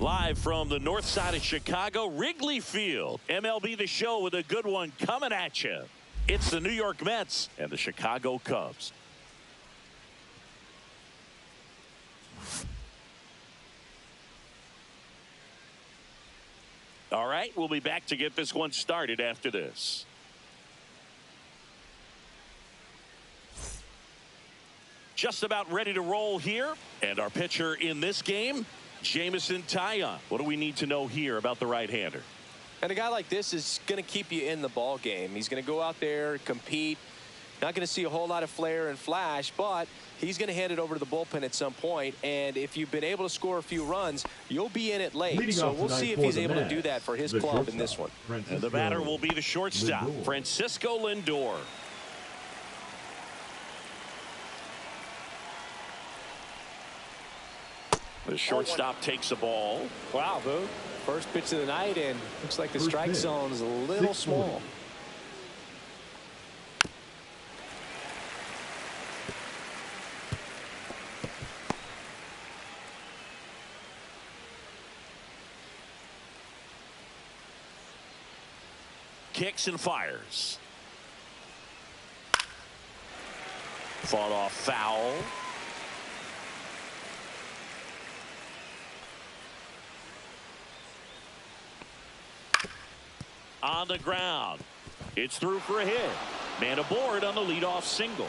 Live from the north side of Chicago, Wrigley Field. MLB The Show with a good one coming at you. It's the New York Mets and the Chicago Cubs. All right, we'll be back to get this one started after this. Just about ready to roll here. And our pitcher in this game, Jameson Taillon. What do we need to know here about the right-hander? And a guy like this is going to keep you in the ball game. He's going to go out there, compete. Not going to see a whole lot of flair and flash, but he's going to hand it over to the bullpen at some point. And if you've been able to score a few runs, you'll be in it late. So we'll see if he's able to do that for his club in this one. And the batter will be the shortstop, Francisco Lindor. The shortstop takes the ball. Wow, Boo. First pitch of the night, and looks like the strike zone is a little small. Kicks and fires. Fought off foul. On the ground. It's through for a hit. Man aboard on the leadoff single.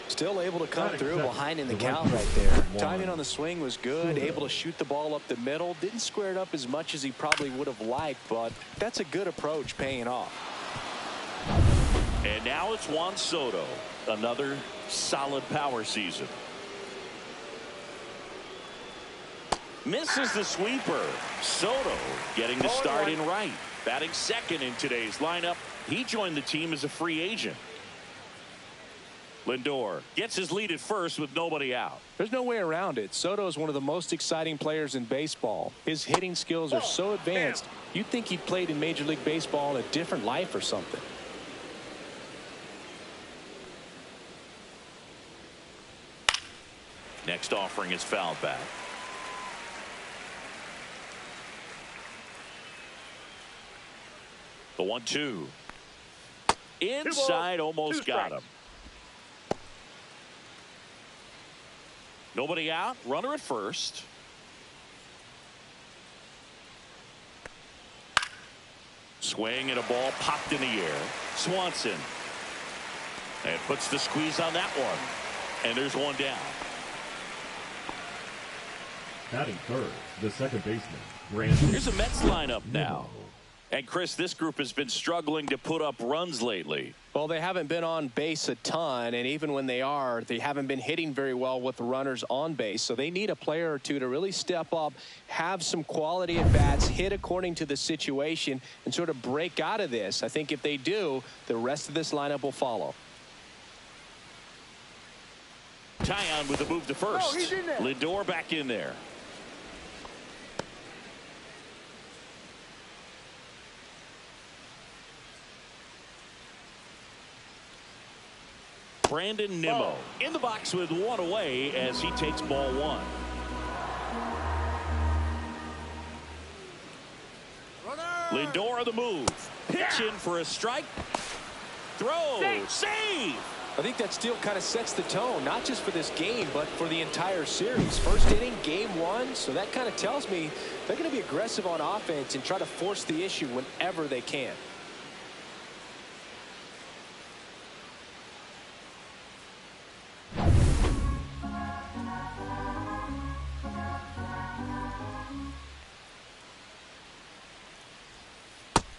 Still able to come through behind in the count right there. Timing on the swing was good. Able to shoot the ball up the middle. Didn't square it up as much as he probably would have liked, but that's a good approach paying off. And now it's Juan Soto. Another solid power season. Misses the sweeper. Soto getting the start in right. Batting second in today's lineup. He joined the team as a free agent. Lindor gets his lead at first with nobody out. There's no way around it. Soto is one of the most exciting players in baseball. His hitting skills are so advanced, you'd think he played in Major League Baseball in a different life or something. Next offering is fouled back. The 1-2. Inside, almost got him. Nobody out. Runner at first. Swing and a ball popped in the air. Swanson. And puts the squeeze on that one. And there's one down. Batting third, the second baseman, Here's a Mets lineup now. And Chris, this group has been struggling to put up runs lately. Well, they haven't been on base a ton, and even when they are, they haven't been hitting very well with the runners on base. So they need a player or two to really step up, have some quality at bats, hit according to the situation, and sort of break out of this. I think if they do, the rest of this lineup will follow. Taillon with the move to first. Oh, he's in there. Lindor back in there. Brandon Nimmo in the box with one away as he takes ball one. Lindor the move. Pitch in for a strike. Throw. Save. I think that steal kind of sets the tone, not just for this game, but for the entire series. First inning, game one. So that kind of tells me they're going to be aggressive on offense and try to force the issue whenever they can.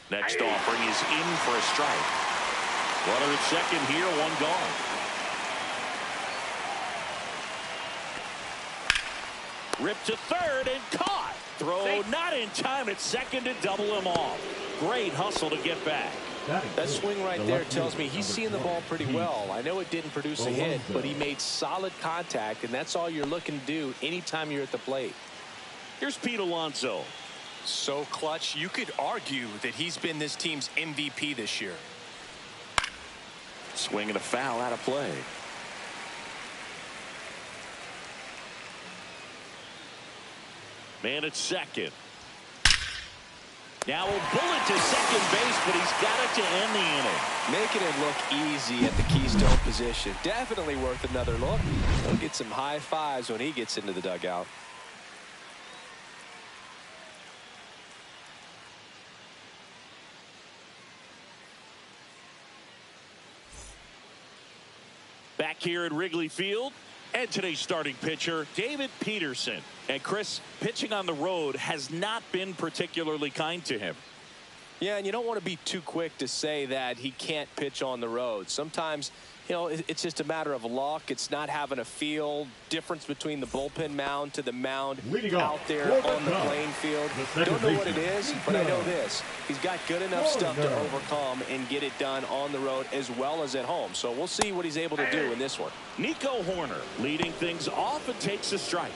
Next offering is in for a strike. Runner at second here, one gone. Ripped to third and caught. Throw not in time at second to double him off. Great hustle to get back. That swing right there tells me he's seeing the ball pretty well. I know it didn't produce a hit, but he made solid contact, and that's all you're looking to do anytime you're at the plate. Here's Pete Alonso. So clutch, you could argue that he's been this team's MVP this year. Swing and a foul out of play. Man at second. Now a bullet to second base, but he's got it to end the inning. Making it look easy at the keystone position. Definitely worth another look. He'll get some high fives when he gets into the dugout. Back here at Wrigley Field, and today's starting pitcher, David Peterson. And Chris, pitching on the road has not been particularly kind to him. Yeah, and you don't want to be too quick to say that he can't pitch on the road. Sometimes, you know, it's just a matter of luck. It's not having a feel difference between the bullpen mound to the mound out there on the playing field. Don't know what it is, but I know this. He's got good enough stuff to overcome and get it done on the road as well as at home. So we'll see what he's able to do in this one. Nico Horner leading things off and takes a strike.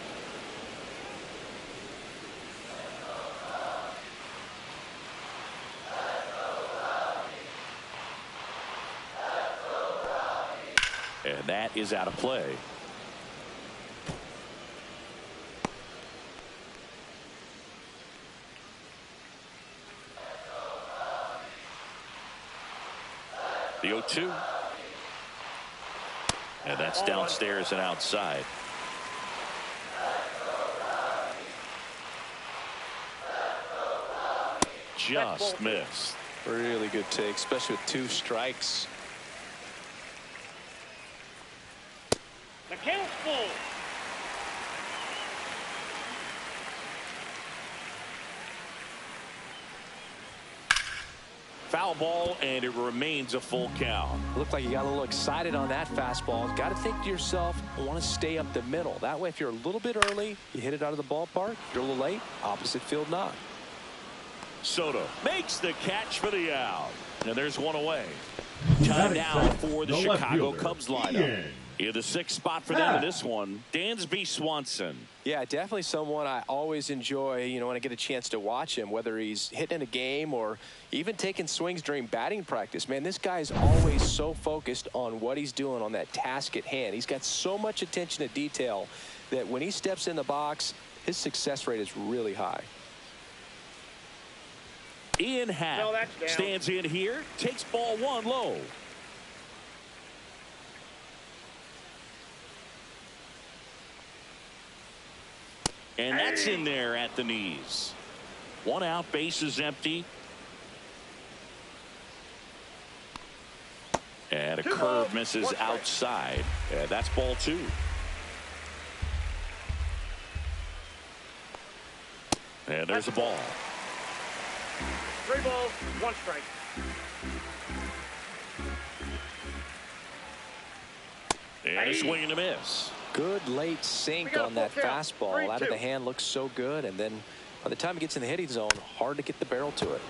And that is out of play. The 0-2. And that's downstairs and outside. Just missed. Really good take, especially with 2 strikes. The count's full. Foul ball, and it remains a full count. Looked like you got a little excited on that fastball. Got to think to yourself, I want to stay up the middle. That way, if you're a little bit early, you hit it out of the ballpark. If you're a little late, opposite field knock. Soto makes the catch for the out. And there's one away. Time now for the Chicago Cubs lineup. In the 6th spot for them in this one, Dansby Swanson. Yeah, definitely someone I always enjoy, you know, when I get a chance to watch him, whether he's hitting in a game or even taking swings during batting practice. Man, this guy is always so focused on what he's doing on that task at hand. He's got so much attention to detail that when he steps in the box, his success rate is really high. Ian Happ stands in here, takes ball 1 low. And that's in there at the knees. 1 out, base is empty. And a curve misses outside. And that's ball 2. And there's a ball. 3 balls, 1 strike. And a swing and a miss. Good late sink on that fastball. Out of the hand looks so good, and then by the time it gets in the hitting zone, hard to get the barrel to it.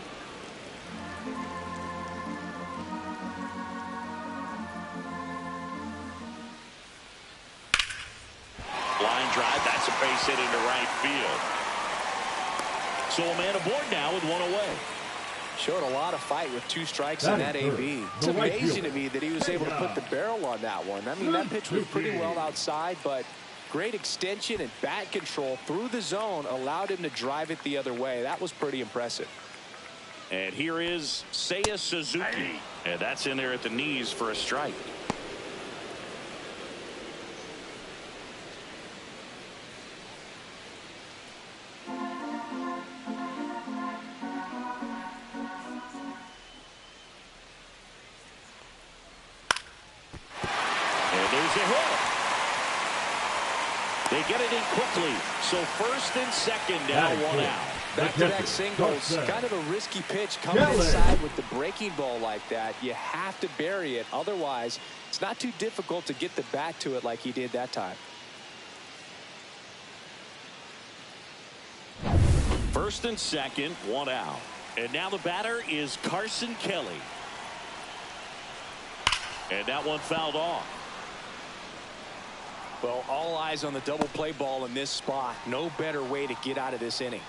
Line drive, that's a base hit into right field. So a man aboard now with 1 away. Showed a lot of fight with 2 strikes in that AB. It's amazing to me that he was able to put the barrel on that one. I mean, that pitch was pretty well outside, but great extension and bat control through the zone allowed him to drive it the other way. That was pretty impressive. And here is Seiya Suzuki. And that's in there at the knees for a strike. They get it in quickly. So 1st and 2nd down, 1 out. Back-to-back singles, kind of a risky pitch coming inside with the breaking ball like that. You have to bury it. Otherwise, it's not too difficult to get the bat to it like he did that time. 1st and 2nd, 1 out. And now the batter is Carson Kelly. And that one fouled off. Well, all eyes on the double play ball in this spot. No better way to get out of this inning.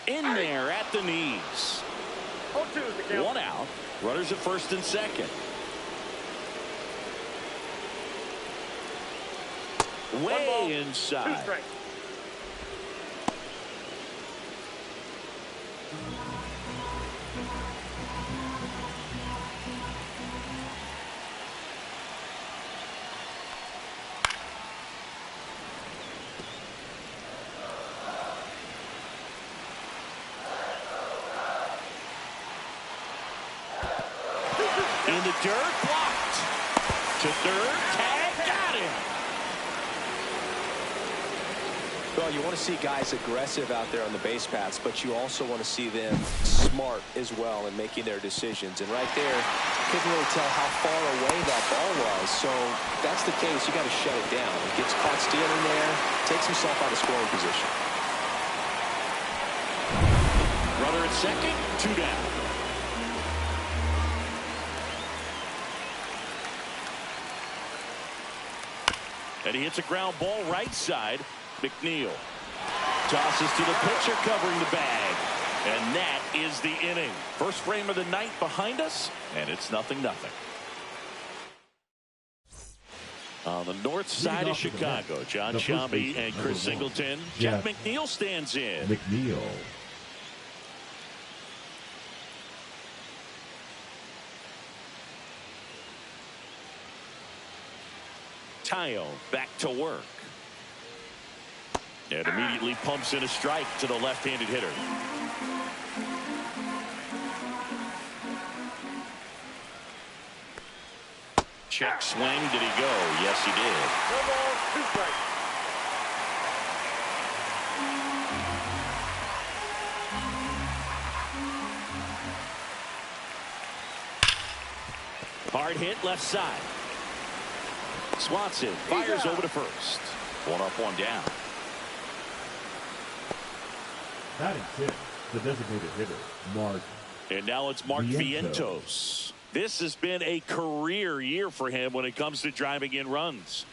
In there at the knees. 0-2 is the count. One out. Runners at first and second. Way inside. 2 strikes. In the dirt, blocked. To third, tag, got him. Well, you want to see guys aggressive out there on the base paths, but you also want to see them smart as well in making their decisions. And right there, couldn't really tell how far away that ball was. So if that's the case, you got to shut it down. He gets caught stealing there, takes himself out of scoring position. Runner at second, 2 down. And he hits a ground ball right side. McNeil tosses to the pitcher covering the bag. And that is the inning. First frame of the night behind us, and it's 0-0. On the north side of Chicago, John Shambi and Chris Singleton. Jeff McNeil stands in. McNeil. Tayo back to work. And immediately pumps in a strike to the left-handed hitter. Check swing. Did he go? Yes, he did. No balls, 2 strikes. Hard hit left side. Swanson fires over to first. 1 up, 1 down. Batting 6th, the designated hitter, Mark. And now it's Mark Vientos. This has been a career year for him when it comes to driving in runs.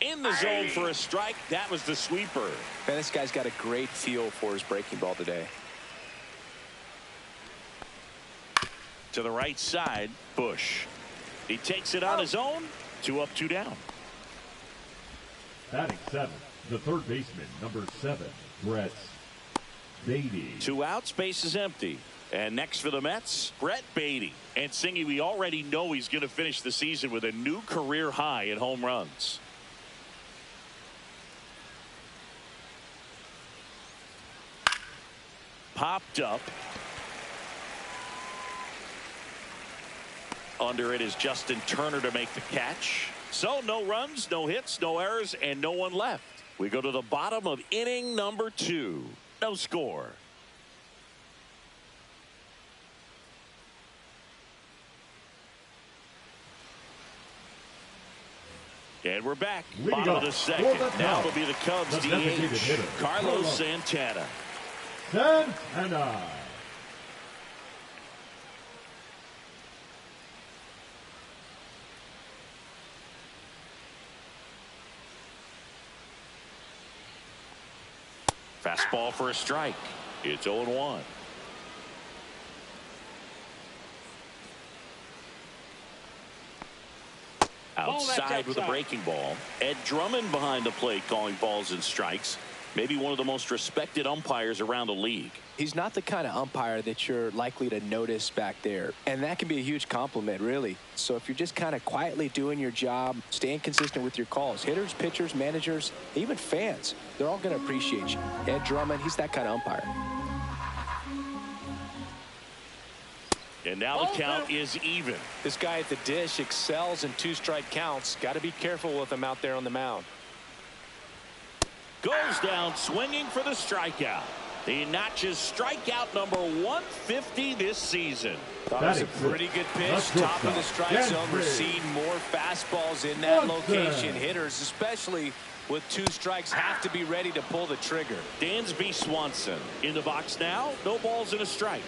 In the zone for a strike. That was the sweeper. Man, this guy's got a great feel for his breaking ball today. To the right side, Bush. He takes it on his own. 2 up, 2 down. Batting 7th, the third baseman, number 7, Brett Beatty. 2 outs, base is empty. And next for the Mets, Brett Beatty. And Singy, we already know he's going to finish the season with a new career high in home runs. Popped up. Under it is Justin Turner to make the catch. So no runs, no hits, no errors, and no one left. We go to the bottom of inning number 2. No score. And we're back. Bottom of the second. Now it'll be the Cubs DH, Carlos Santana. Santana. Fastball for a strike. It's 0-1. Outside with a breaking ball. Ed Drummond behind the plate calling balls and strikes. Maybe one of the most respected umpires around the league. He's not the kind of umpire that you're likely to notice back there. And that can be a huge compliment, really. So if you're just kind of quietly doing your job, staying consistent with your calls, hitters, pitchers, managers, even fans, they're all going to appreciate you. Ed Drummond, he's that kind of umpire. And now the count is even. This guy at the dish excels in 2-strike counts. Got to be careful with him out there on the mound. Goes down swinging for the strikeout. He notches strikeout number 150 this season. Thought it was a pretty good pitch. Top of the strike zone. We're seeing more fastballs in that location. Hitters, especially with 2 strikes, have to be ready to pull the trigger. Dansby Swanson in the box now. No balls and a strike.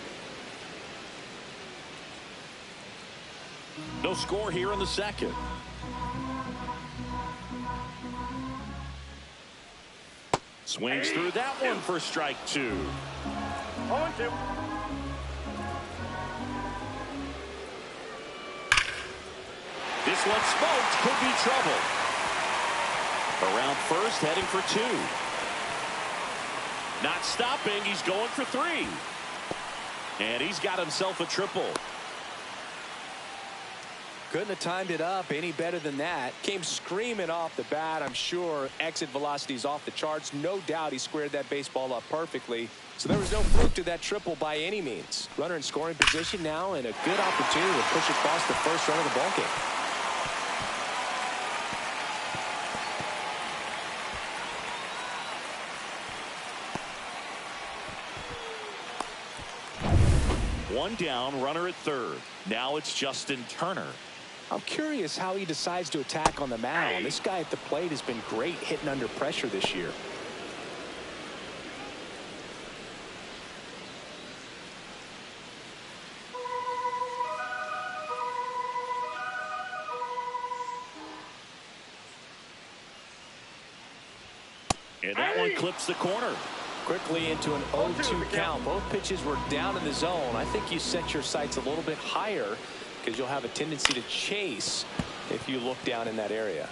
No score here in the second. Swings through that one for strike 2. 0-2. This one smoked, could be trouble. Around first, heading for 2. Not stopping, he's going for 3. And he's got himself a triple. Couldn't have timed it up any better than that. Came screaming off the bat. I'm sure exit velocity's off the charts. No doubt he squared that baseball up perfectly. So there was no fluke to that triple by any means. Runner in scoring position now and a good opportunity to push across the first run of the ball game. One down, runner at third. Now it's Justin Turner. I'm curious how he decides to attack on the mound. This guy at the plate has been great hitting under pressure this year. And that one clips the corner. Quickly into an 0-2 count. Both pitches were down in the zone. I think you set your sights a little bit higher because you'll have a tendency to chase if you look down in that area.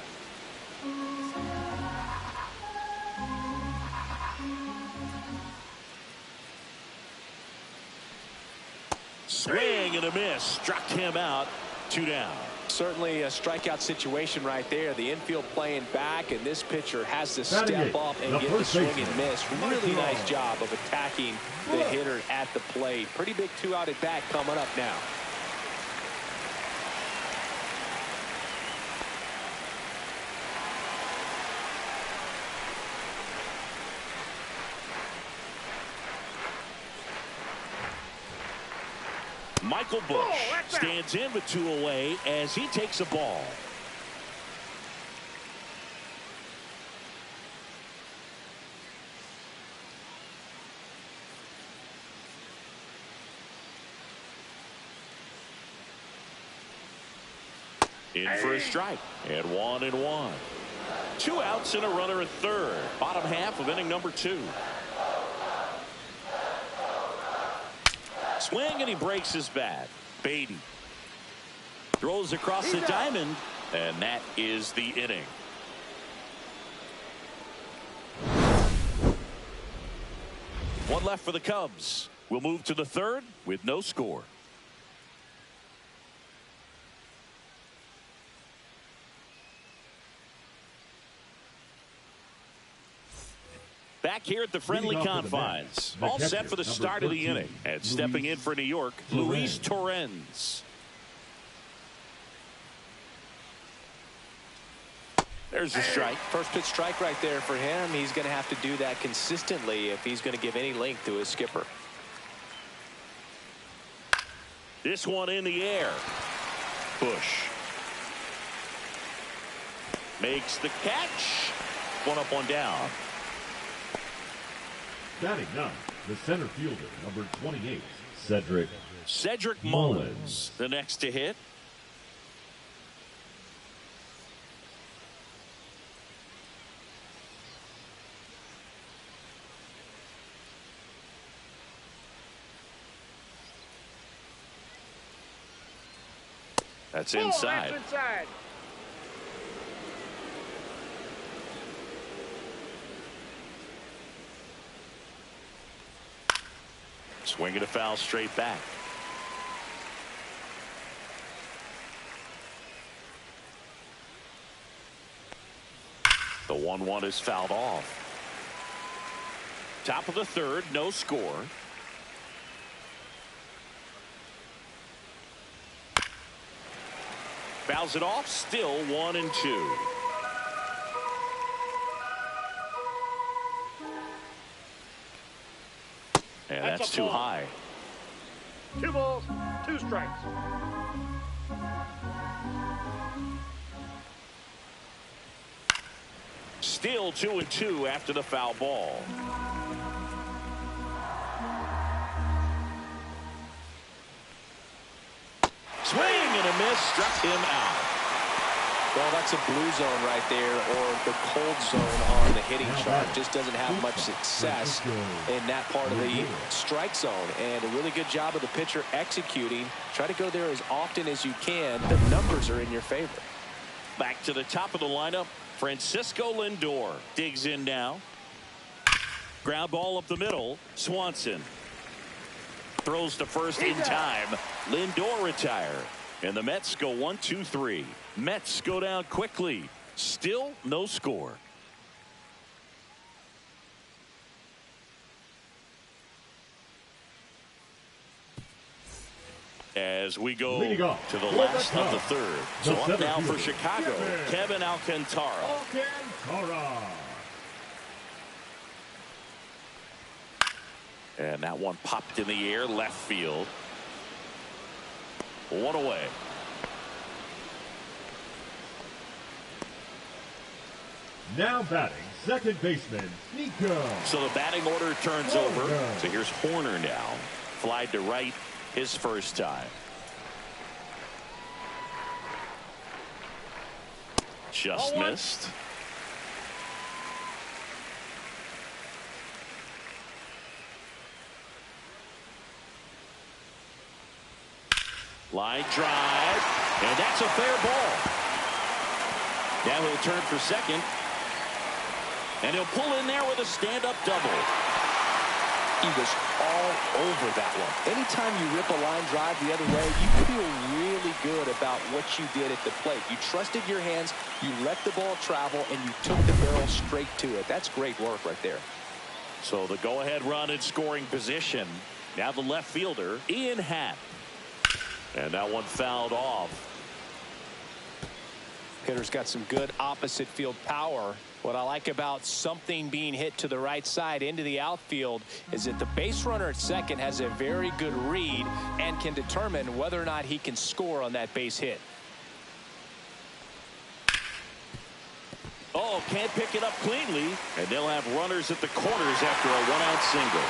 Swing and a miss. Struck him out. 2 down. Certainly a strikeout situation right there. The infield playing back, and this pitcher has to step up and get the swing and miss. Really nice job of attacking the hitter at the plate. Pretty big 2-out at bat coming up now. Michael Bush stands in with 2 away as he takes a ball. In for a strike and 1-1. 2 outs and a runner at third. Bottom half of inning number 2. Swing and he breaks his bat. Beatty throws across the diamond, and that is the inning. One left for the Cubs. We'll move to the third with no score. Back here at the friendly confines. All set for the start of the inning. And stepping in for New York, Luis Torrens. There's a strike. First pitch strike right there for him. He's going to have to do that consistently if he's going to give any length to his skipper. This one in the air. Bush makes the catch. 1 up, 1 down. Batting ninth, the center fielder, number 28, Cedric Mullins, the next to hit. That's inside. That's inside. Swinging a foul straight back. The 1-1 is fouled off. Top of the third, no score. Fouls it off, still 1-2. And that's too high. 2 balls, 2 strikes. Still 2-2 after the foul ball. Swing and a miss, struck him out. Well, that's a blue zone right there, or the cold zone on the hitting chart. Just doesn't have much success in that part of the strike zone. And a really good job of the pitcher executing. Try to go there as often as you can. The numbers are in your favor. Back to the top of the lineup, Francisco Lindor digs in now. Ground ball up the middle. Swanson throws to first in time. Lindor retire. And the Mets go 1-2-3. Mets go down quickly. Still no score. As we go to the last of the third. So up now for Chicago, Kevin Alcantara. And that one popped in the air, left field. One away. Now batting, second baseman, Nico. So the batting order turns over. So here's Horner now. Flied to right his first time. Just missed. Line drive, and that's a fair ball. Now he'll turn for second, and he'll pull in there with a stand-up double. He was all over that one. Anytime you rip a line drive the other way, you feel really good about what you did at the plate. You trusted your hands, you let the ball travel, and you took the barrel straight to it. That's great work right there. So the go-ahead run in scoring position. Now the left fielder, Ian Happ. And that one fouled off. Hitter's got some good opposite field power. What I like about something being hit to the right side into the outfield is that the base runner at second has a very good read and can determine whether or not he can score on that base hit. Oh, can't pick it up cleanly, and they'll have runners at the corners after a one-out single.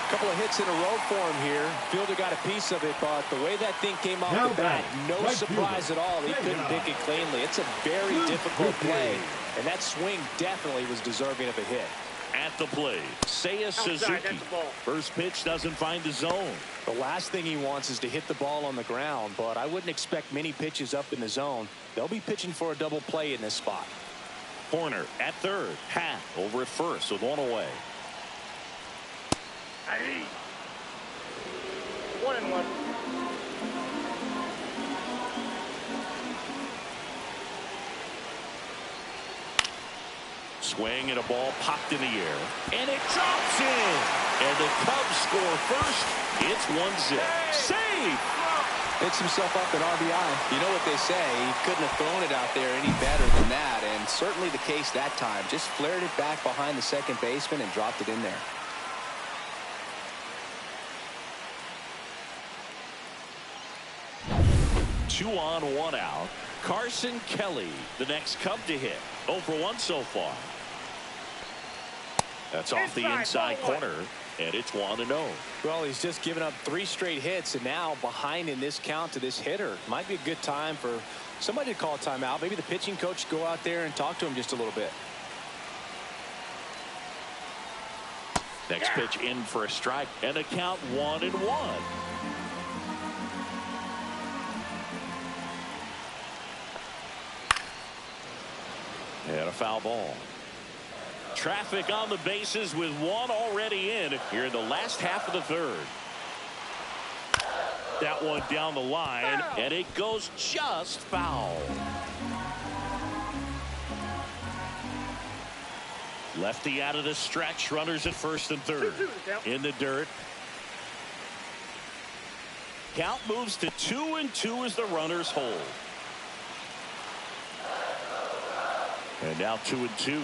Couple of hits in a row for him here. Fielder got a piece of it, but the way that thing came off the bat, no surprise at all. He couldn't pick it cleanly. It's a very difficult play, and that swing definitely was deserving of a hit. At the plate, Seiya Suzuki. First pitch doesn't find the zone. The last thing he wants is to hit the ball on the ground, but I wouldn't expect many pitches up in the zone. They'll be pitching for a double play in this spot. Horner at third. Happ over at first with one away. 1-1. Swing and a ball popped in the air, and it drops in. And the Cubs score first. It's 1-0. Save! Picks himself up at RBI. You know what they say, he couldn't have thrown it out there any better than that, and certainly the case that time. Just flared it back behind the second baseman and dropped it in there. Two on, one out. Carson Kelly, the next Cub to hit. 0 for 1 so far. That's off the inside corner, and it's 1-0. Well, he's just given up 3 straight hits, and now behind in this count to this hitter. Might be a good time for somebody to call a timeout. Maybe the pitching coach go out there and talk to him just a little bit. Next pitch in for a strike, and the count 1-1. And a foul ball. Traffic on the bases with one already in here in the last half of the third. That one down the line, and it goes just foul. Lefty out of the stretch. Runners at first and third. In the dirt. Count moves to 2-2 as the runners hold. And now 2-2.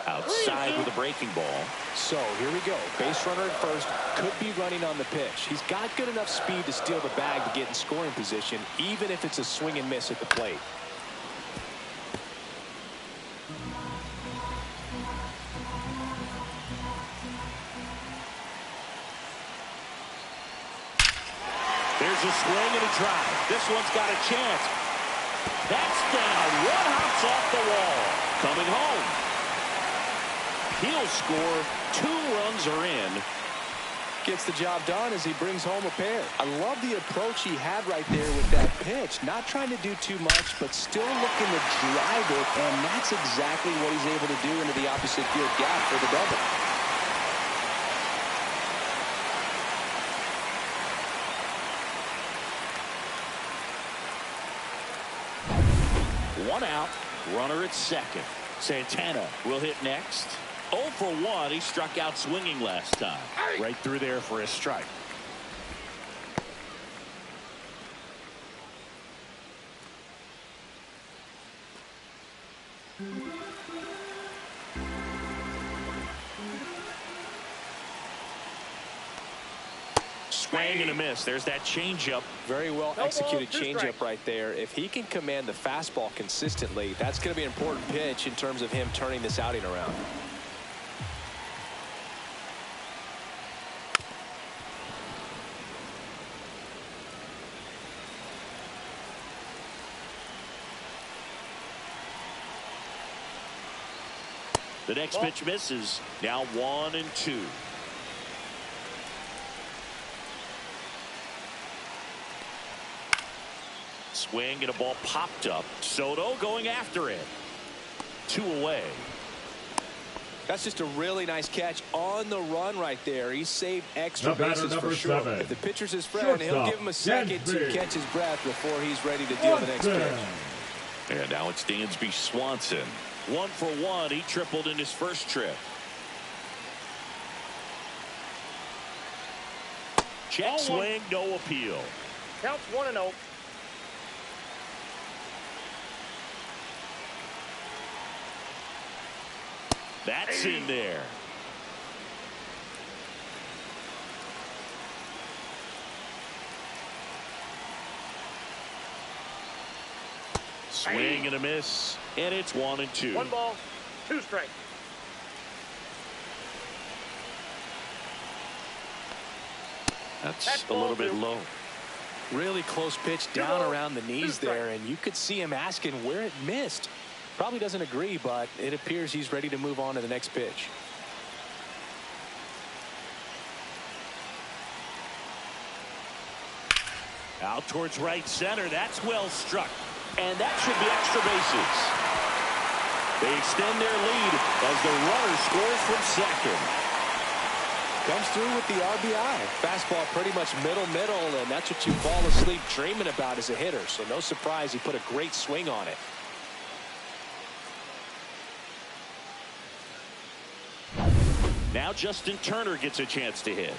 Outside with a breaking ball. So here we go. Base runner at first, could be running on the pitch. He's got good enough speed to steal the bag to get in scoring position, even if it's a swing and miss at the plate. There's a swing and a drive. This one's got a chance. That's down. One hops off the wall. Coming home. He'll score. 2 runs are in. Gets the job done as he brings home a pair. I love the approach he had right there with that pitch. Not trying to do too much, but still looking to drive it, and that's exactly what he's able to do into the opposite field gap for the double. One out, runner at second. Santana will hit next. 0 for 1. He struck out swinging last time. Right through there for a strike. Swing and a miss. There's that changeup. Very well executed 2 changeup strikes. right there. If he can command the fastball consistently, that's going to be an important pitch in terms of him turning this outing around. The next pitch misses. Now 1 and 2. Swing and a ball popped up. Soto going after it. 2 away. That's just a really nice catch on the run right there. He saved extra bases for sure. 7. If the pitcher's his friend, he'll give him a second to catch his breath before he's ready to deal the next pitch. And now it's Dansby Swanson. 1 for 1. He tripled in his first trip. Check swing, no appeal. Counts 1-0. That's in there. Swing and a miss, and it's 1 and 2. 1 ball, 2 strikes. That's a little bit low. Really close pitch down around the knees there, and you could see him asking where it missed. Probably doesn't agree, but it appears he's ready to move on to the next pitch. Out towards right center. That's well struck. And that should be extra bases. They extend their lead as the runner scores from second. Comes through with the RBI. Fastball pretty much middle, and that's what you fall asleep dreaming about as a hitter. So no surprise he put a great swing on it. Now Justin Turner gets a chance to hit.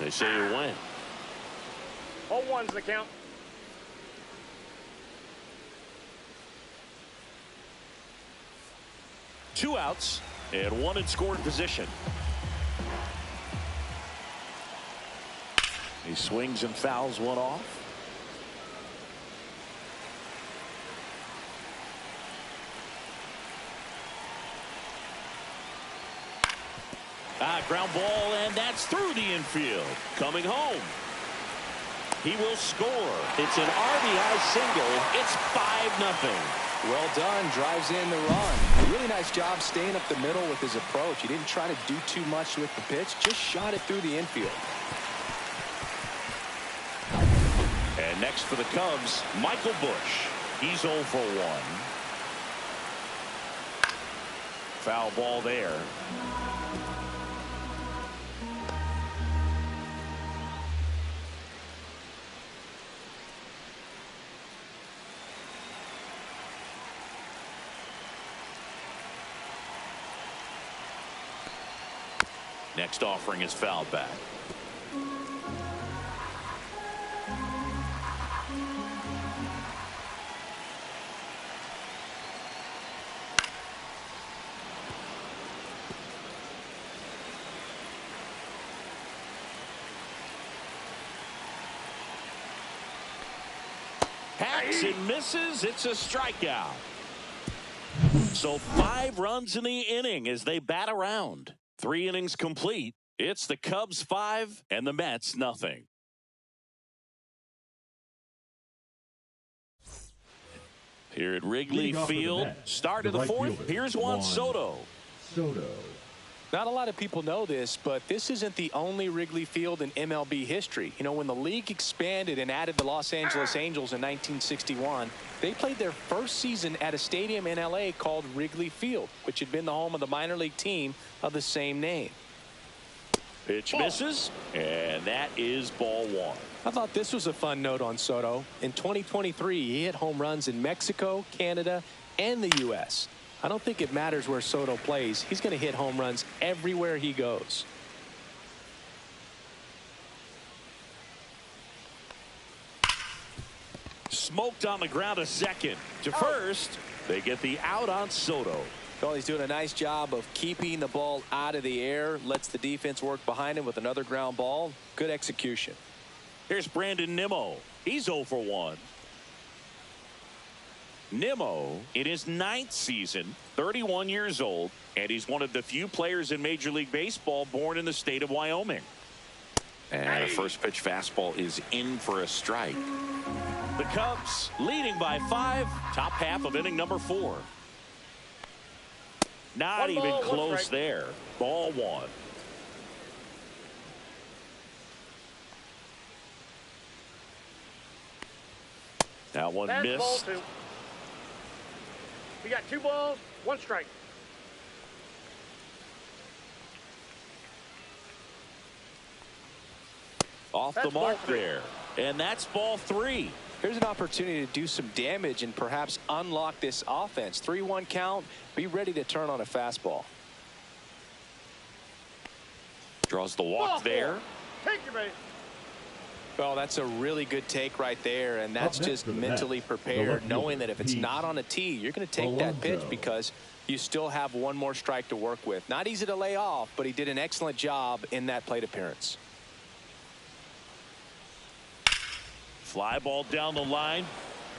They say you win. 0-1's the count. Two outs and 1 in scoring position. He swings and fouls one off. Ground ball, and that's through the infield. Coming home. He will score. It's an RBI single. It's 5-0. Well done. Drives in the run. Really nice job staying up the middle with his approach. He didn't try to do too much with the pitch. Just shot it through the infield. And next for the Cubs, Michael Busch. He's 0 for 1. Foul ball there. Next offering is fouled back. Hacks and misses. It's a strikeout. So 5 runs in the inning as they bat around. 3 innings complete. It's the Cubs 5 and the Mets nothing. Here at Wrigley Field, start of the fourth. Here's Juan Soto. Not a lot of people know this, but this isn't the only Wrigley Field in MLB history. You know, when the league expanded and added the Los Angeles Angels in 1961, they played their first season at a stadium in L.A. called Wrigley Field, which had been the home of the minor league team of the same name. Pitch misses, and that is ball one. I thought this was a fun note on Soto. In 2023, he hit home runs in Mexico, Canada, and the U.S. I don't think it matters where Soto plays. He's going to hit home runs everywhere he goes. Smoked on the ground a second. To first, they get the out on Soto. Well, he's doing a nice job of keeping the ball out of the air. Lets the defense work behind him with another ground ball. Good execution. Here's Brandon Nimmo. He's 0 for 1. Nimmo, in his 9th season, 31 years old, and he's one of the few players in Major League Baseball born in the state of Wyoming. And a first pitch fastball is in for a strike. The Cubs leading by 5, top half of inning number 4. Not even close there. Ball 1. That one missed. Ball 2. We got 2 balls, 1 strike. Off the mark there. And that's ball 3. Here's an opportunity to do some damage and perhaps unlock this offense. 3-1 count. Be ready to turn on a fastball. Draws the walk there. Take your base. Well, that's a really good take right there, and that's just mentally prepared, knowing that if it's not on a tee, you're going to take that pitch because you still have one more strike to work with. Not easy to lay off, but he did an excellent job in that plate appearance. Fly ball down the line,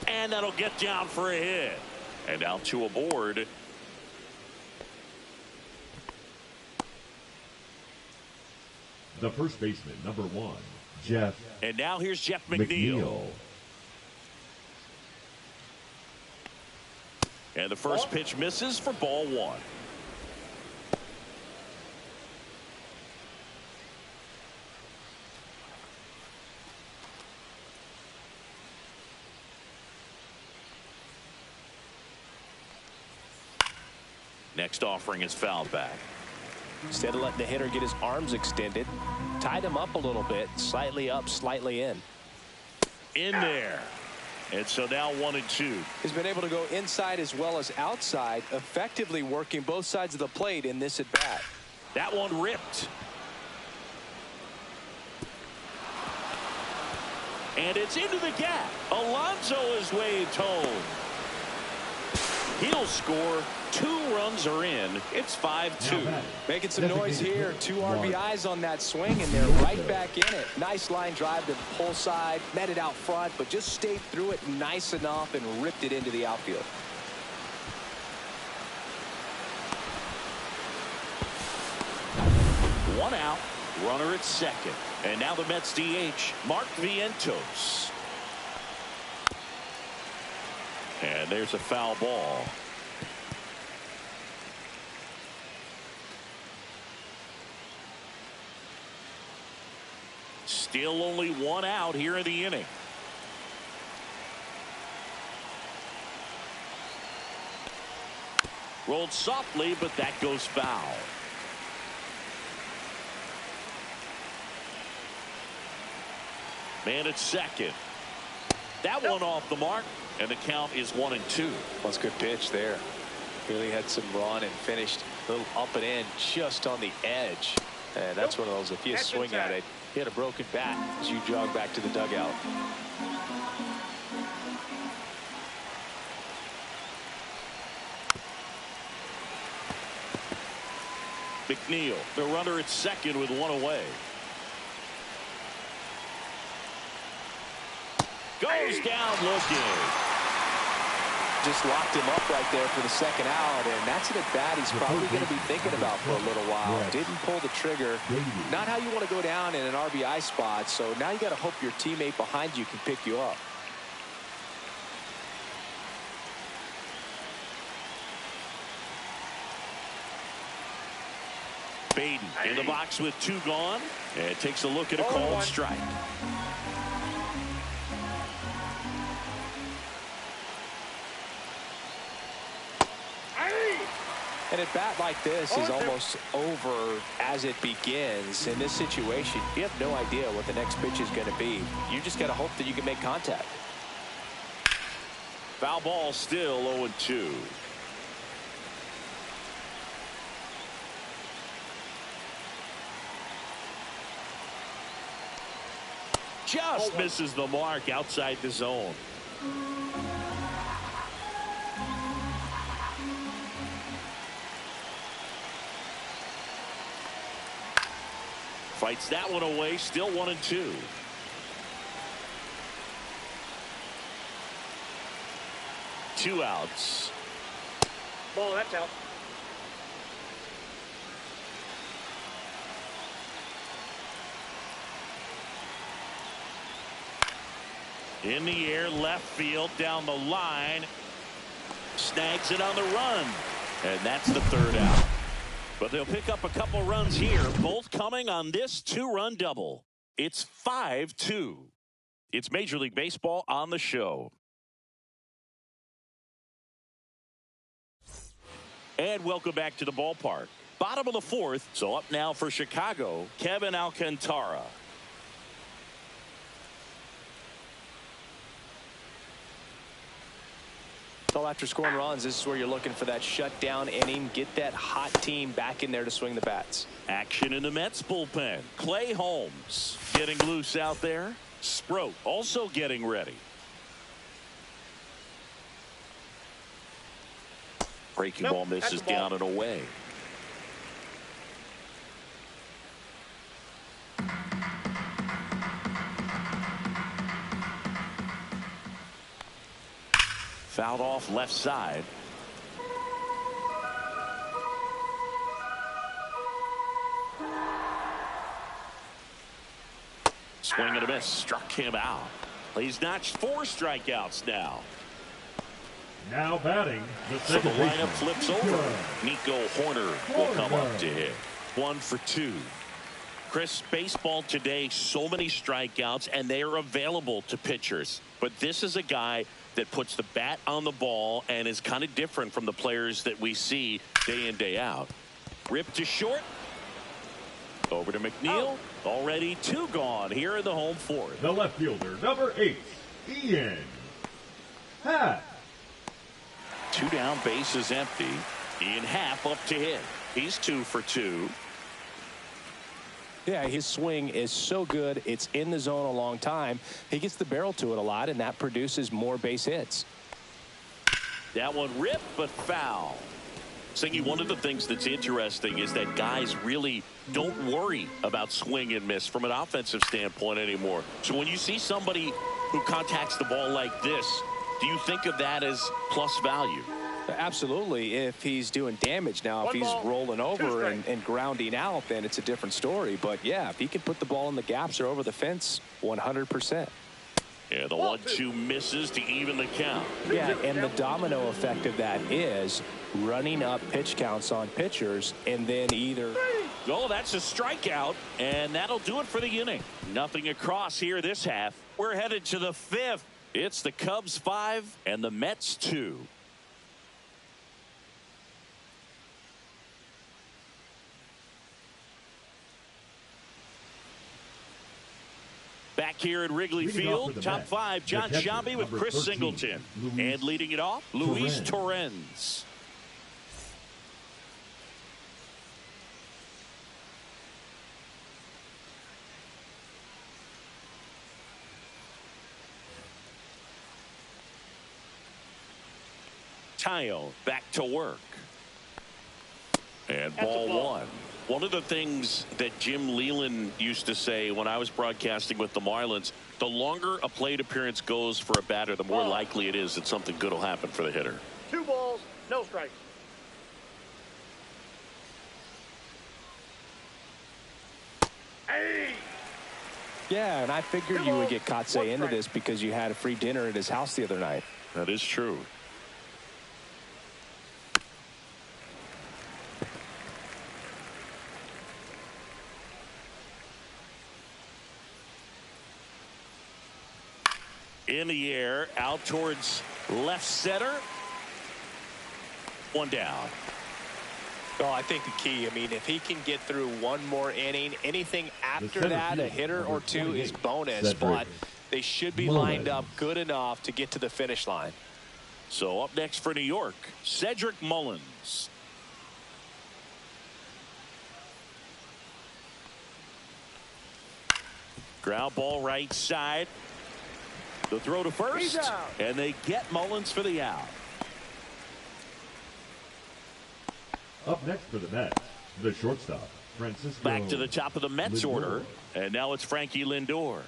and that'll get down for a hit. And now 2 aboard. The first baseman, number 1, Jeff. And now here's Jeff McNeil. And the first pitch misses for ball 1. Next offering is fouled back. Instead of letting the hitter get his arms extended, tied him up a little bit, slightly up, slightly in. In there. And so now 1-2. He's been able to go inside as well as outside, effectively working both sides of the plate in this at bat. That one ripped. And it's into the gap. Alonso is waved home. He'll score. 2 runs are in. It's 5-2. Making some noise here. 2 RBIs on that swing, and they're right back in it. Nice line drive to the pull side. Met it out front, but just stayed through it nice enough and ripped it into the outfield. One out. Runner at second. And now the Mets DH, Mark Vientos. And there's a foul ball. Still only 1 out here in the inning. Rolled softly, but that goes foul. Man at second. That one off the mark, and the count is 1-2. That's a good pitch there. Really had some run and finished a little up and in just on the edge. And that's one of those, if you swing at it, he had a broken bat as you jog back to the dugout. McNeil, the runner at second with 1 away. Goes down looking. Just locked him up right there for the second out, and that's an at-bat he's probably going to be thinking about for a little while. Didn't pull the trigger. Not how you want to go down in an RBI spot, so now you got to hope your teammate behind you can pick you up. Baden in the box with 2 gone, and takes a look at a called strike. An at-bat like this is almost over as it begins. In this situation, you have no idea what the next pitch is going to be. You just got to hope that you can make contact. Foul ball, still 0-2. Just misses the mark outside the zone. Fights that one away, still 1-2. Two outs. Ball, that's out. In the air, left field, down the line. Snags it on the run. And that's the 3rd out. But they'll pick up a couple runs here, both coming on this 2-run double. It's 5-2. It's Major League Baseball on the show. And welcome back to the ballpark. Bottom of the 4th, so up now for Chicago, Kevin Alcantara. So after scoring runs, this is where you're looking for that shutdown inning. Get that hot team back in there to swing the bats. Action in the Mets bullpen. Clay Holmes getting loose out there. Sproat also getting ready. Breaking ball misses down and away. Fouled off left side. Swing and a miss. Struck him out. He's notched 4 strikeouts now. Now batting, So the lineup flips over. Nico Horner will come up to hit. 1 for 2. Chris, baseball today, so many strikeouts, and they are available to pitchers. But this is a guy that puts the bat on the ball and is kind of different from the players that we see day in, day out. Ripped to short. Over to McNeil. Already 2 gone here in the home 4th. The left fielder, number 8, Ian Happ. 2 down, base is empty. Ian Happ up to hit. He's 2 for 2. Yeah, his swing is so good. It's in the zone a long time. He gets the barrel to it a lot, and that produces more base hits. That one ripped, but foul. Singy, one of the things that's interesting is that guys really don't worry about swing and miss from an offensive standpoint anymore. So when you see somebody who contacts the ball like this, do you think of that as plus value? Absolutely. If he's doing damage now, if he's rolling over and grounding out, then it's a different story. But yeah, if he can put the ball in the gaps or over the fence, 100%. Yeah, the 1-2 misses to even the count. Yeah, and the domino effect of that is running up pitch counts on pitchers, and then either... Oh, that's a strikeout, and that'll do it for the inning. Nothing across here this half. We're headed to the 5th. It's the Cubs 5 and the Mets 2. Back here at Wrigley Field, top 5, John Sciambi with Chris Singleton. And leading it off, Luis Torrens. Tayo back to work. And ball 1. One of the things that Jim Leland used to say when I was broadcasting with the Marlins, the longer a plate appearance goes for a batter, the more likely it is that something good will happen for the hitter. 2 balls, no strikes. Hey! Yeah, and I figured you would get Kotsay into this because you had a free dinner at his house the other night. That is true. In the air, out towards left center. 1 down. Well, I think the key, I mean, if he can get through one more inning, anything after that, a hitter or two is bonus, but they should be lined up good enough to get to the finish line. So up next for New York, Cedric Mullins. Ground ball right side. The throw to first, and they get Mullins for the out. Up next for the Mets, the shortstop, Francisco. Back to the top of the Mets Lindor. order, and now it's Frankie Lindor.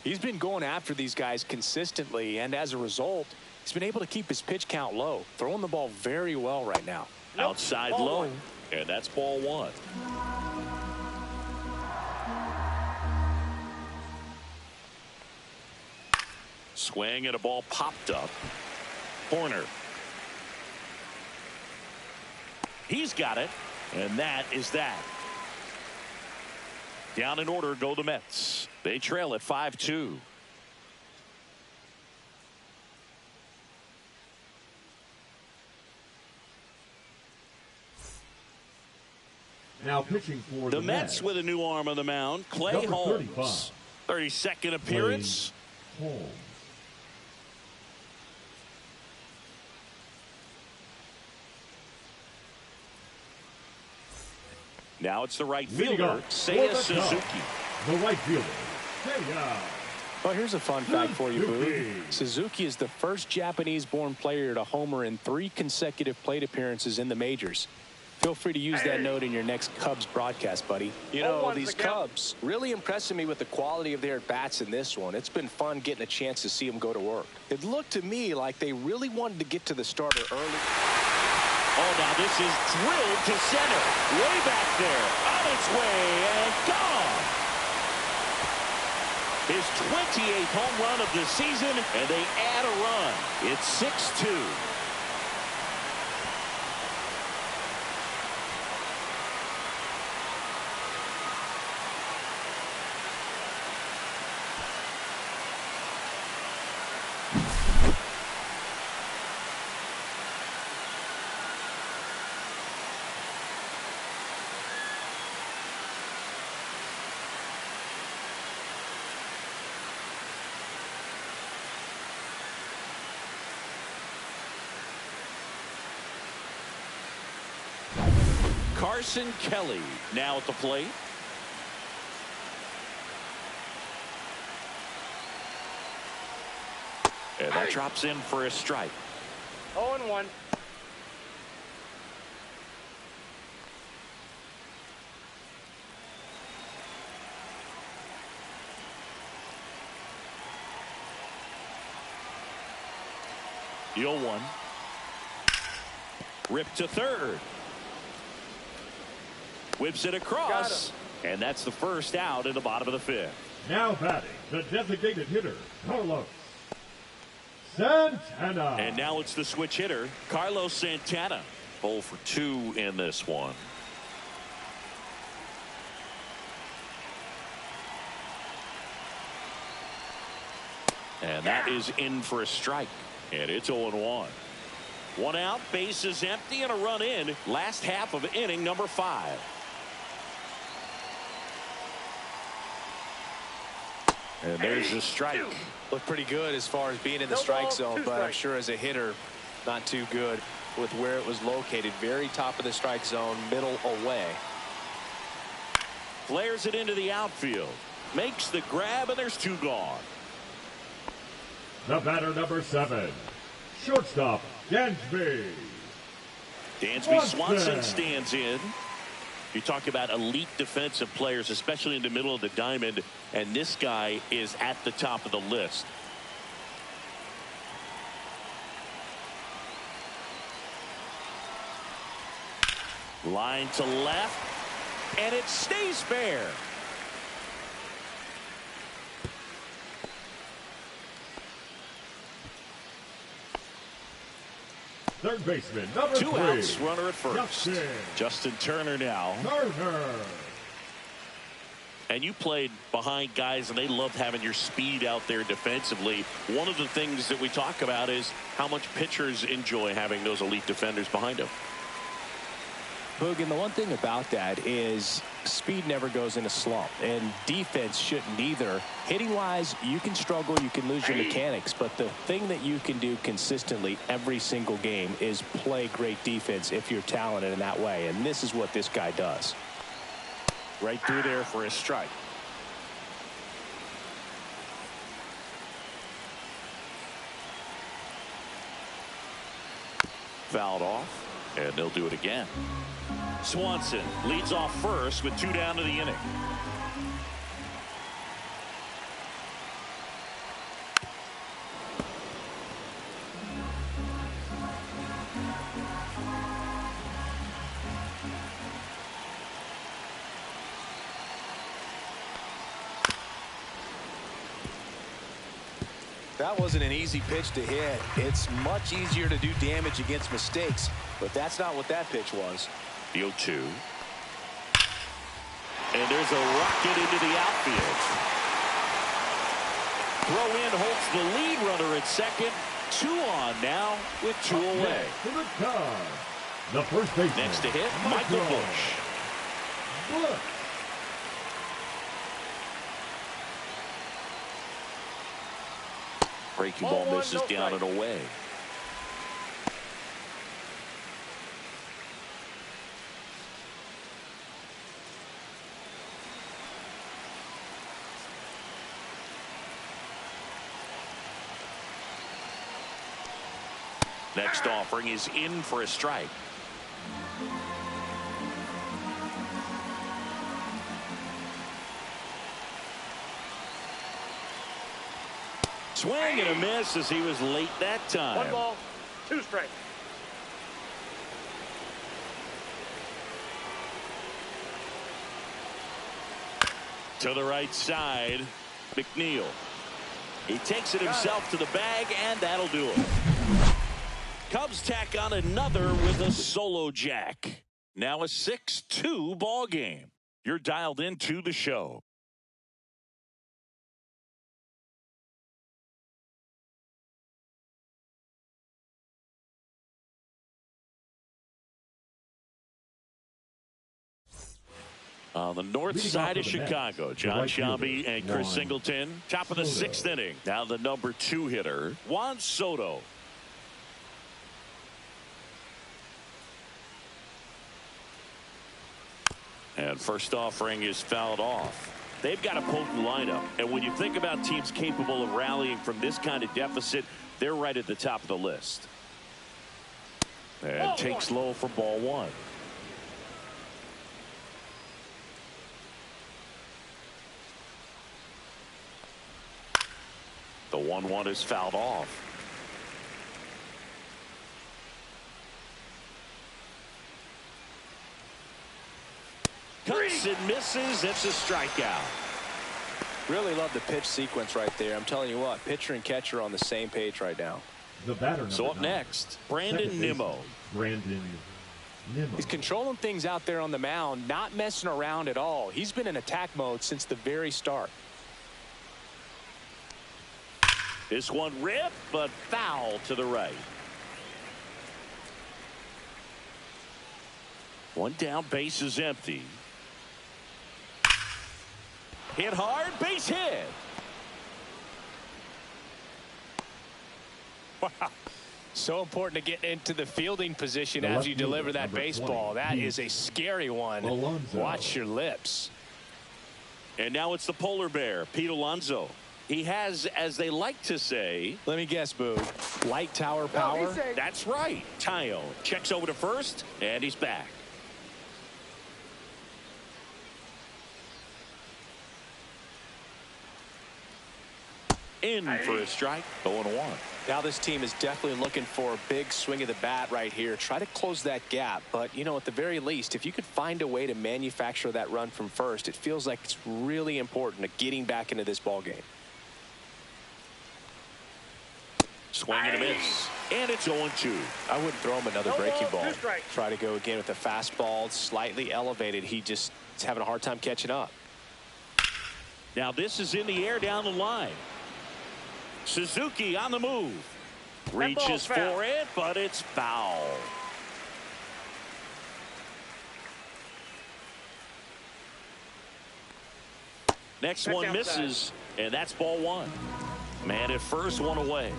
He's been going after these guys consistently, and as a result, he's been able to keep his pitch count low, throwing the ball very well right now. Outside low, and that's ball 1. Swing and a ball popped up. Corner. He's got it, and that is that. Down in order go the Mets. They trail at 5-2. Now pitching for The Mets with a new arm on the mound, Clay Number Holmes. 32nd appearance. Holmes. Now it's the right Leading fielder, off for Seiya the Suzuki. The right fielder, Seiya. Well, here's a fun fact for you, Boo. Suzuki is the first Japanese-born player to homer in 3 consecutive plate appearances in the majors. Feel free to use that note in your next Cubs broadcast, buddy. You know, these Cubs really impressing me with the quality of their at-bats in this one. It's been fun getting a chance to see them go to work. It looked to me like they really wanted to get to the starter early. Oh, now this is drilled to center. Way back there. On its way and gone. His 28th home run of the season, and they add a run. It's 6-2. Carson Kelly now at the plate. And that drops in for a strike. 0-1. The 0-1. Ripped to third. Whips it across. And that's the first out in the bottom of the 5th. Now batting, the designated hitter, Carlos Santana. And now it's the switch hitter, Carlos Santana. 0 for 2 in this one. And that is in for a strike. And it's 0-1. 1 out, bases empty, and a run in. Last half of inning number 5. And there's the strike. Looked pretty good as far as being in the strike zone, but I'm sure as a hitter, not too good with where it was located. Very top of the strike zone, middle away. Flares it into the outfield. Makes the grab, and there's 2 gone. The batter, number 7, shortstop, Dansby. Dansby Swanson stands in. You talk about elite defensive players, especially in the middle of the diamond, and this guy is at the top of the list. Line to left, and it stays fair. Third baseman, number 2 3. outs, runner at first. Justin Turner now. And you played behind guys, and they loved having your speed out there defensively. One of the things that we talk about is how much pitchers enjoy having those elite defenders behind them. Boog, and the one thing about that is speed never goes in a slump, and defense shouldn't either. Hitting wise, you can struggle, you can lose your mechanics, but the thing that you can do consistently every single game is play great defense if you're talented in that way, and this is what this guy does. Right through there for a strike. Fouled off, and they'll do it again. Swanson leads off first with 2 down to the inning. That wasn't an easy pitch to hit. It's much easier to do damage against mistakes, but that's not what that pitch was. The 0-2. And there's a rocket into the outfield. Throw in holds the lead runner at second. 2 on now with 2 away. The first baseman. Next to hit, Michael Busch. Breaking ball misses down and away. Next offering is in for a strike. Swing and a miss as he was late that time. 1 ball, 2 strikes. To the right side, McNeil. He takes it himself to the bag, and that'll do it. Cubs tack on another with a solo jack. Now a 6-2 ball game. You're dialed into the show. On the north side of Chicago, John Shelby and Chris Singleton. Top of the 6th inning. Now the number 2 hitter, Juan Soto. And first offering is fouled off. They've got a potent lineup. And when you think about teams capable of rallying from this kind of deficit, they're right at the top of the list. And takes low for ball 1. The 1-1 is fouled off. Cuts and misses. It's a strikeout. Really love the pitch sequence right there. I'm telling you what, pitcher and catcher are on the same page right now. The batter. So up next, Brandon Nimmo. He's controlling things out there on the mound, not messing around at all. He's been in attack mode since the very start. This one ripped, but foul to the right. 1 down, base is empty. Hit hard, base hit. Wow. So important to get into the fielding position as you deliver that baseball. That is a scary one. Watch your lips. And now it's the polar bear, Pete Alonso. He has, as they like to say, let me guess, Boo, light tower power. That's right. Tayo checks over to first, and he's back. In for a strike, 0-1. Now this team is definitely looking for a big swing of the bat right here. Try to close that gap. But, you know, at the very least, if you could find a way to manufacture that run from first, it feels like it's really important to getting back into this ball game. Swing and a miss. And it's 0-2. I wouldn't throw him another breaking ball. Try to go again with a fastball, slightly elevated. He just is having a hard time catching up. Now this is in the air down the line. Suzuki on the move. Reaches for it, but it's foul. Next one misses, and that's ball one. Man at first, one away.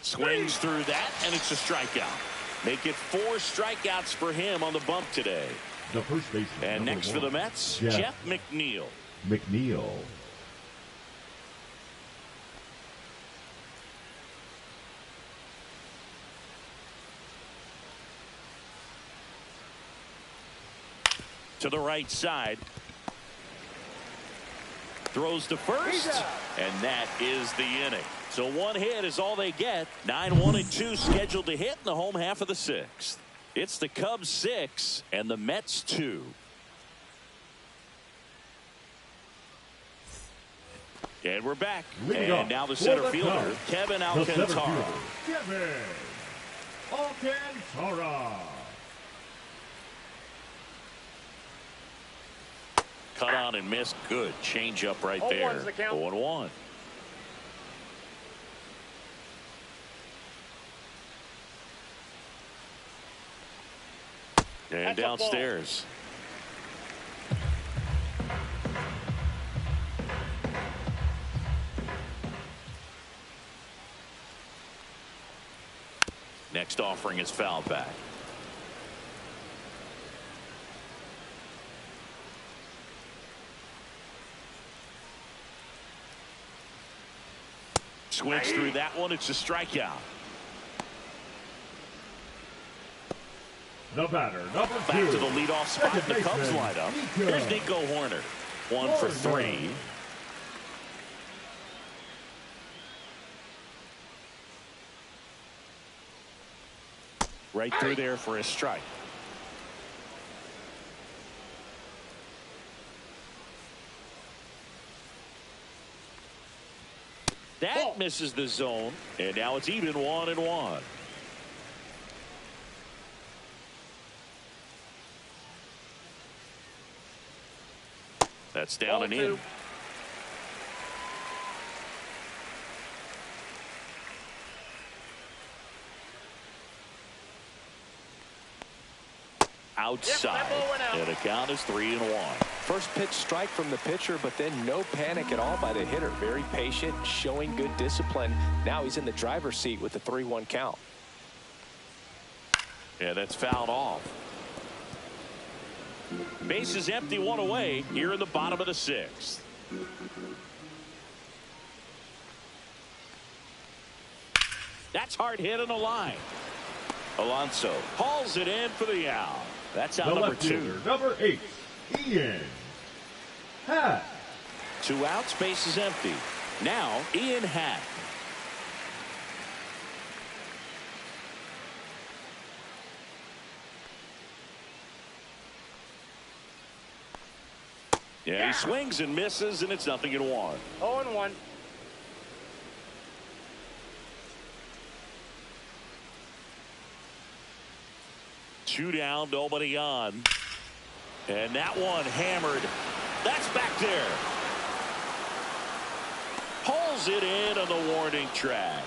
Swings through that, and it's a strikeout. Make it 4 strikeouts for him on the bump today. The first baseman. And next for the Mets, Jeff McNeil. To the right side. Throws to first, and that is the inning. So 1 hit is all they get. 9-1-2 scheduled to hit in the home half of the 6th. It's the Cubs 6 and the Mets 2. And we're back. And now the center fielder, Kevin Alcantara. Cut on and missed. Good change up right there. 0-1. And downstairs. Next offering is foul back. Swings through that one. It's a strikeout. The batter, number 2. Back to the leadoff spot in the Cubs lineup. Here's Nico Horner. 1 for 3. Right through there for a strike. That misses the zone, and now it's even 1-1. That's down and in. Outside, and the count is 3-1. First pitch strike from the pitcher, but then no panic at all by the hitter. Very patient, showing good discipline. Now he's in the driver's seat with the 3-1 count. Yeah, that's fouled off. Base is empty, 1 away here in the bottom of the 6th. That's hard hit on the line. Alonso hauls it in for the out. That's out number 2. Number 8, Ian Happ. 2 outs, base is empty. Now Ian Happ. Yeah, he swings and misses, and it's 0-1. 0-1. Two down, nobody on. And that one hammered. That's back there. Pulls it in on the warning track.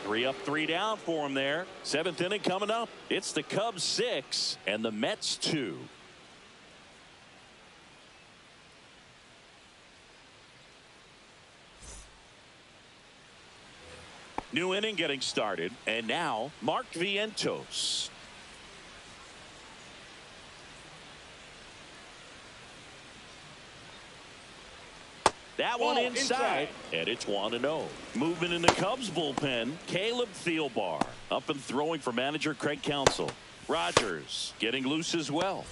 3 up, 3 down for him there. 7th inning coming up. It's the Cubs 6 and the Mets 2. New inning getting started, and now Mark Vientos. That one inside. And it's 1-0. Movement in the Cubs bullpen. Caleb Thielbar up and throwing for manager Craig Counsell. Rogers getting loose as well.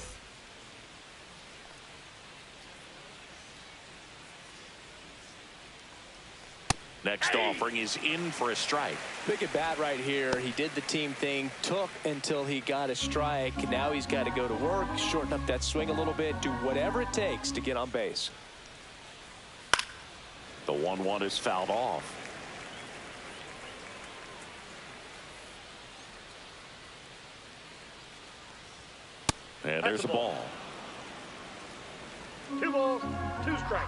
Next offering is in for a strike. Big at bat right here. He did the team thing, took until he got a strike. Now he's got to go to work, shorten up that swing a little bit, do whatever it takes to get on base. The 1-1 is fouled off. And there's a ball. 2 balls, 2 strikes.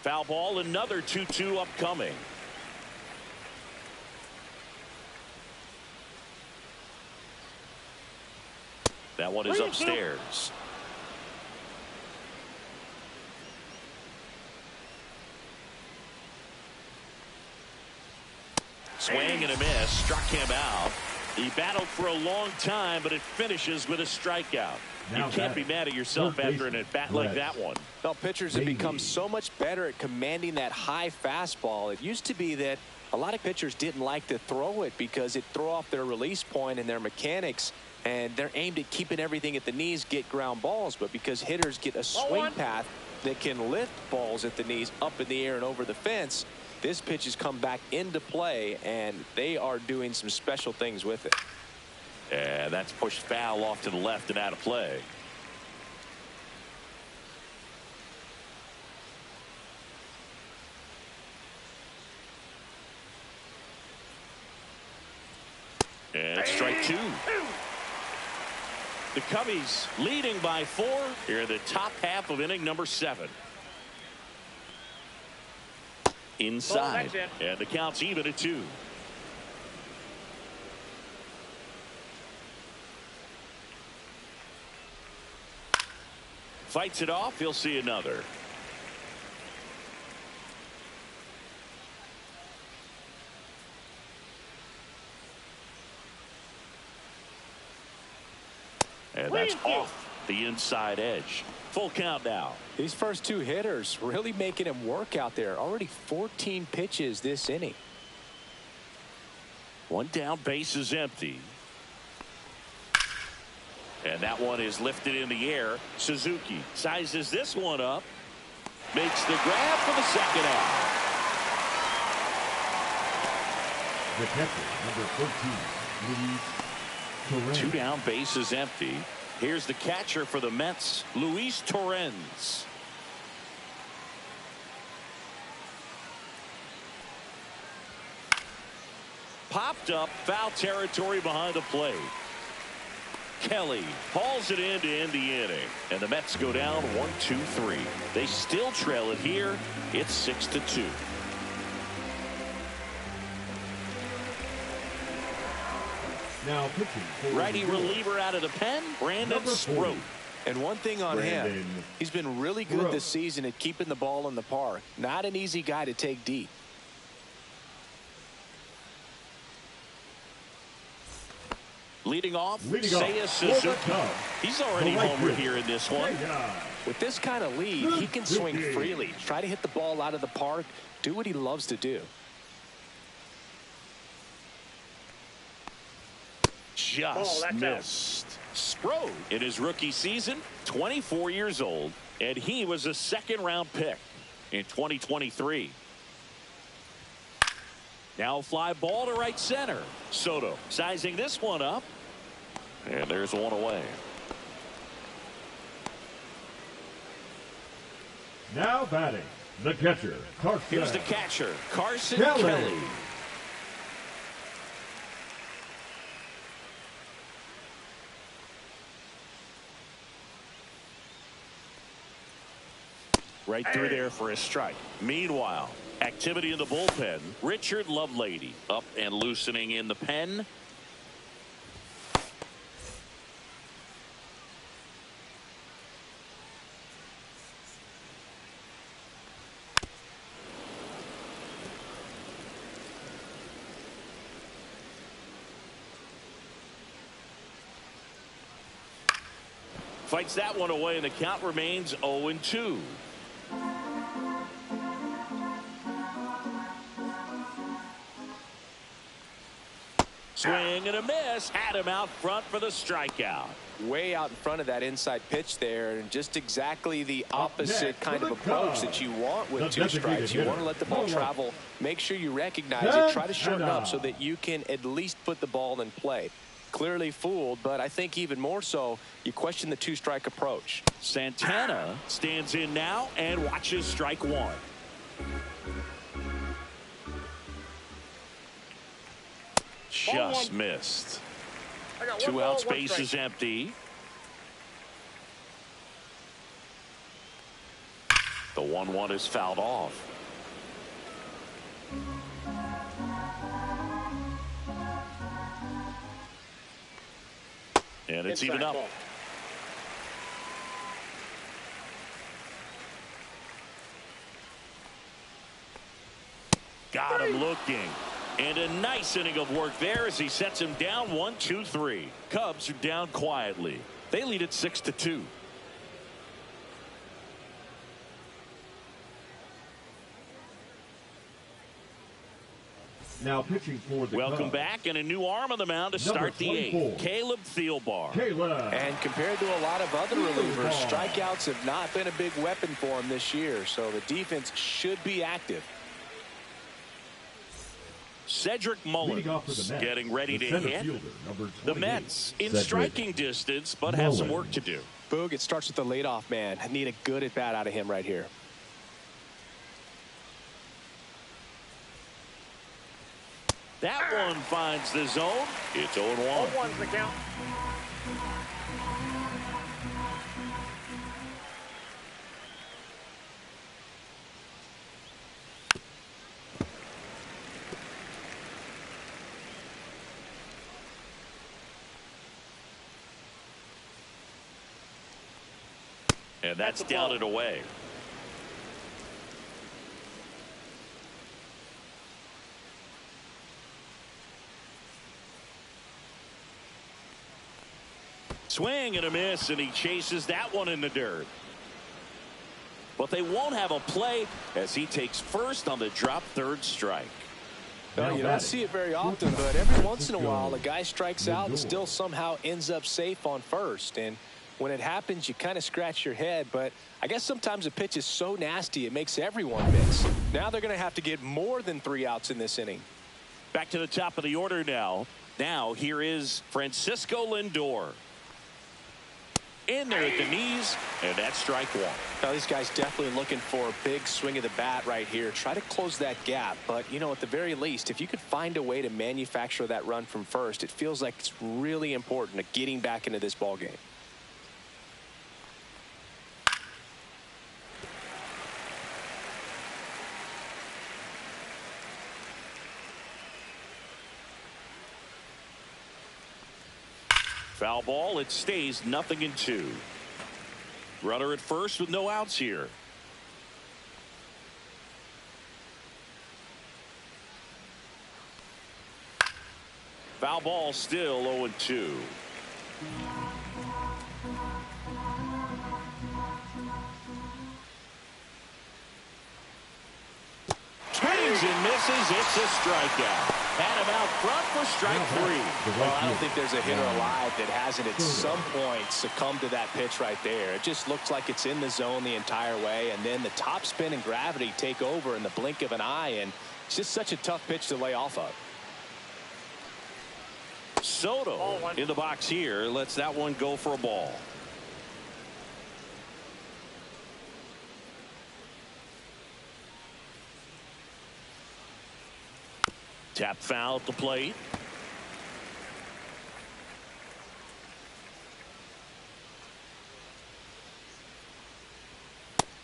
Foul ball, another 2-2 upcoming. That one is upstairs. Swing and a miss, struck him out. He battled for a long time, but it finishes with a strikeout. You can't be mad at yourself after an at-bat like that one. Well, pitchers have become so much better at commanding that high fastball. It used to be that a lot of pitchers didn't like to throw it because it threw off their release point and their mechanics, and they're aimed at keeping everything at the knees, get ground balls. But because hitters get a swing path that can lift balls at the knees up in the air and over the fence, this pitch has come back into play, and they are doing some special things with it. And that's pushed foul off to the left and out of play. And it's strike 2. The Cubbies leading by 4 here in the top half of inning number 7. Inside, and the count's even at 2. Fights it off. He'll see another. And that's off the inside edge. Full count now. These first 2 hitters really making him work out there. Already 14 pitches this inning. 1 down, base is empty. And that one is lifted in the air. Suzuki sizes this one up. Makes the grab for the second out. The catcher, number 13, Luis Torrens. 2 down, base is empty. Here's the catcher for the Mets, Luis Torrens. Popped up, foul territory behind the plate. Kelly hauls it in to end the inning, and the Mets go down 1-2-3. They still trail it here. It's 6-2. Now pitching. Righty reliever out of the pen, Brandon Sproat. And one thing on him, he's been really good this season at keeping the ball in the park. Not an easy guy to take deep. Leading off, Seiya Suzuki. He's already homered here in this one. With this kind of lead, he can swing freely. Try to hit the ball out of the park. Do what he loves to do. Just missed. Sproat in his rookie season, 24 years old, and he was a 2nd-round pick in 2023. Now a fly ball to right center. Soto sizing this one up, and there's one away. Now batting, the catcher, Carson. Here's the catcher, Carson Kelly. Right through there for a strike. Meanwhile, activity in the bullpen. Richard Lovelady up and loosening in the pen. Fights that one away, and the count remains 0-2. Swing and a miss. Had him out front for the strikeout. Way out in front of that inside pitch there, and just exactly the opposite kind of approach that you want with two strikes. You want to let the ball travel. Make sure you recognize it. Try to shorten up so that you can at least put the ball in play. Clearly fooled, but I think even more so, you question the two-strike approach. Santana stands in now and watches strike one. Just missed. 2 out, space is empty. The 1-1 is fouled off. And it's even up. Got him looking. And a nice inning of work there as he sets him down 1-2-3. Cubs are down quietly. They lead it 6-2. Now pitching for the Welcome Cubs. back, and a new arm on the mound to start the 8th. Caleb Thielbar. And compared to a lot of other relievers, strikeouts have not been a big weapon for him this year, so the defense should be active. Cedric Mullins getting ready to hit. The Mets in striking distance, but have some work to do. Boog, it starts with the leadoff man. I need a good at-bat out of him right here. That one finds the zone. It's 0-1. 0-1's the count. And that's down and away. Swing and a miss, and he chases that one in the dirt. But they won't have a play as he takes first on the drop third strike. Well, you don't see it very often, but every once in a while a guy strikes out and still somehow ends up safe on first. And when it happens, you kind of scratch your head, but I guess sometimes a pitch is so nasty it makes everyone miss. Now they're going to have to get more than 3 outs in this inning. Back to the top of the order now. Now here is Francisco Lindor. In there at the knees, and that's strike one. Now these guys definitely looking for a big swing of the bat right here. Try to close that gap, but you know, at the very least, if you could find a way to manufacture that run from first, it feels like it's really important to getting back into this ball game. Foul ball. It stays 0-2. Runner at first with no outs here. Foul ball, still 0-2. Swings and misses. It's a strikeout. Had him out front for strike 3. Well, I don't think there's a hitter alive that hasn't at some point succumbed to that pitch right there. It just looks like it's in the zone the entire way, and then the top spin and gravity take over in the blink of an eye, and it's just such a tough pitch to lay off of. Soto in the box here lets that one go for a ball. Tap foul at the plate.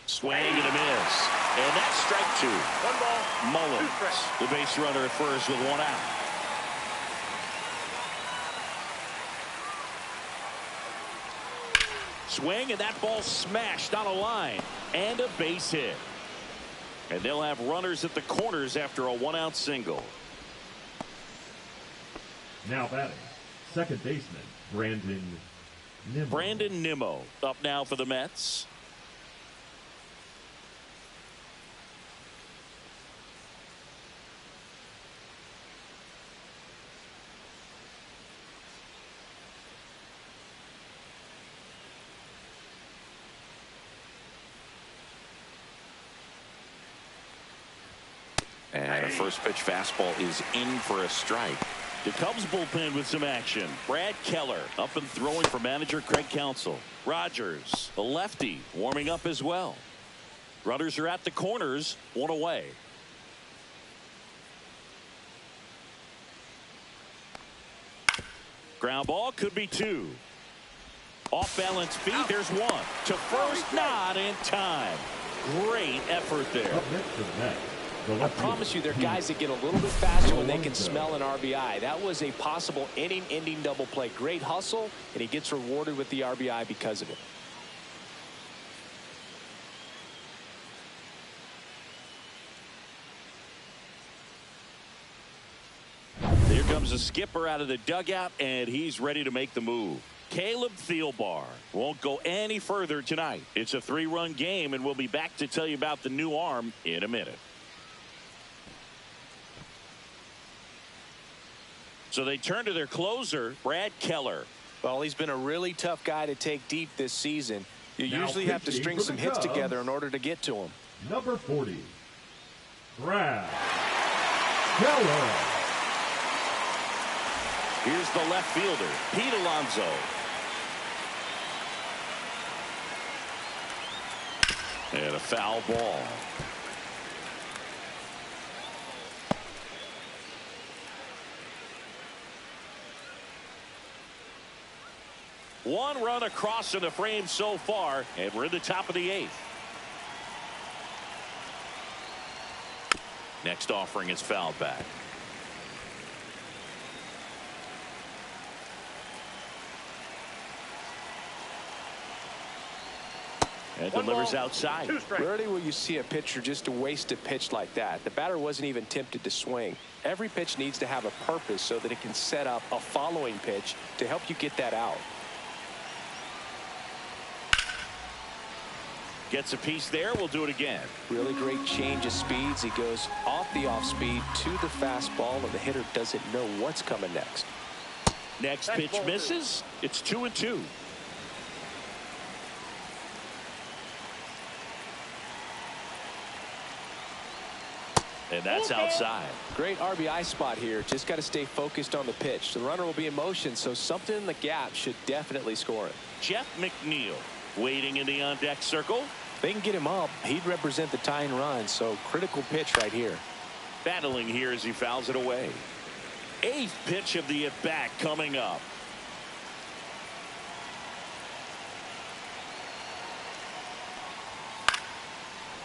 Swing and a miss. And that's strike 2. 1 ball. Mullins, the base runner at first with 1 out. Swing, and that ball smashed on a line. And a base hit. And they'll have runners at the corners after a 1-out single. Now batting, second baseman Brandon Brandon Nimmo up now for the Mets. And a first pitch fastball is in for a strike. The Cubs bullpen with some action. Brad Keller up and throwing for manager Craig Counsell. Rogers, the lefty, warming up as well. Runners are at the corners, 1 away. Ground ball could be 2. Off balance feet. There's 1 to first, not in time. Great effort there. Up next for the Mets, the I left promise you, fielder, they're guys that get a little bit faster when they can smell an RBI. That was a possible inning-ending double play. Great hustle, and he gets rewarded with the RBI because of it. Here comes the skipper out of the dugout, and he's ready to make the move. Caleb Thielbar won't go any further tonight. It's a 3-run game, and we'll be back to tell you about the new arm in a minute. So they turn to their closer, Brad Keller. Well, he's been a really tough guy to take deep this season. You Now usually have to pitching string for some the hits Cubs, together in order to get to him. number 40, Brad Keller. Here's the left fielder, Pete Alonso. And a foul ball. One run across in the frame so far, and we're in the top of the 8th. Next offering is fouled back. And delivers outside. Rarely will you see a pitcher just waste a pitch like that. The batter wasn't even tempted to swing. Every pitch needs to have a purpose so that it can set up a following pitch to help you get that out. Gets a piece there. We'll do it again. Really great change of speeds. He goes off the off speed to the fastball, and the hitter doesn't know what's coming next. Next pitch misses. It's 2-2. And that's outside. Great RBI spot here. Just got to stay focused on the pitch. The runner will be in motion, so something in the gap should definitely score it. Jeff McNeil waiting in the on-deck circle. If they can get him up, he'd represent the tying run, so critical pitch right here. Battling here as he fouls it away. 8th pitch of the at-bat coming up.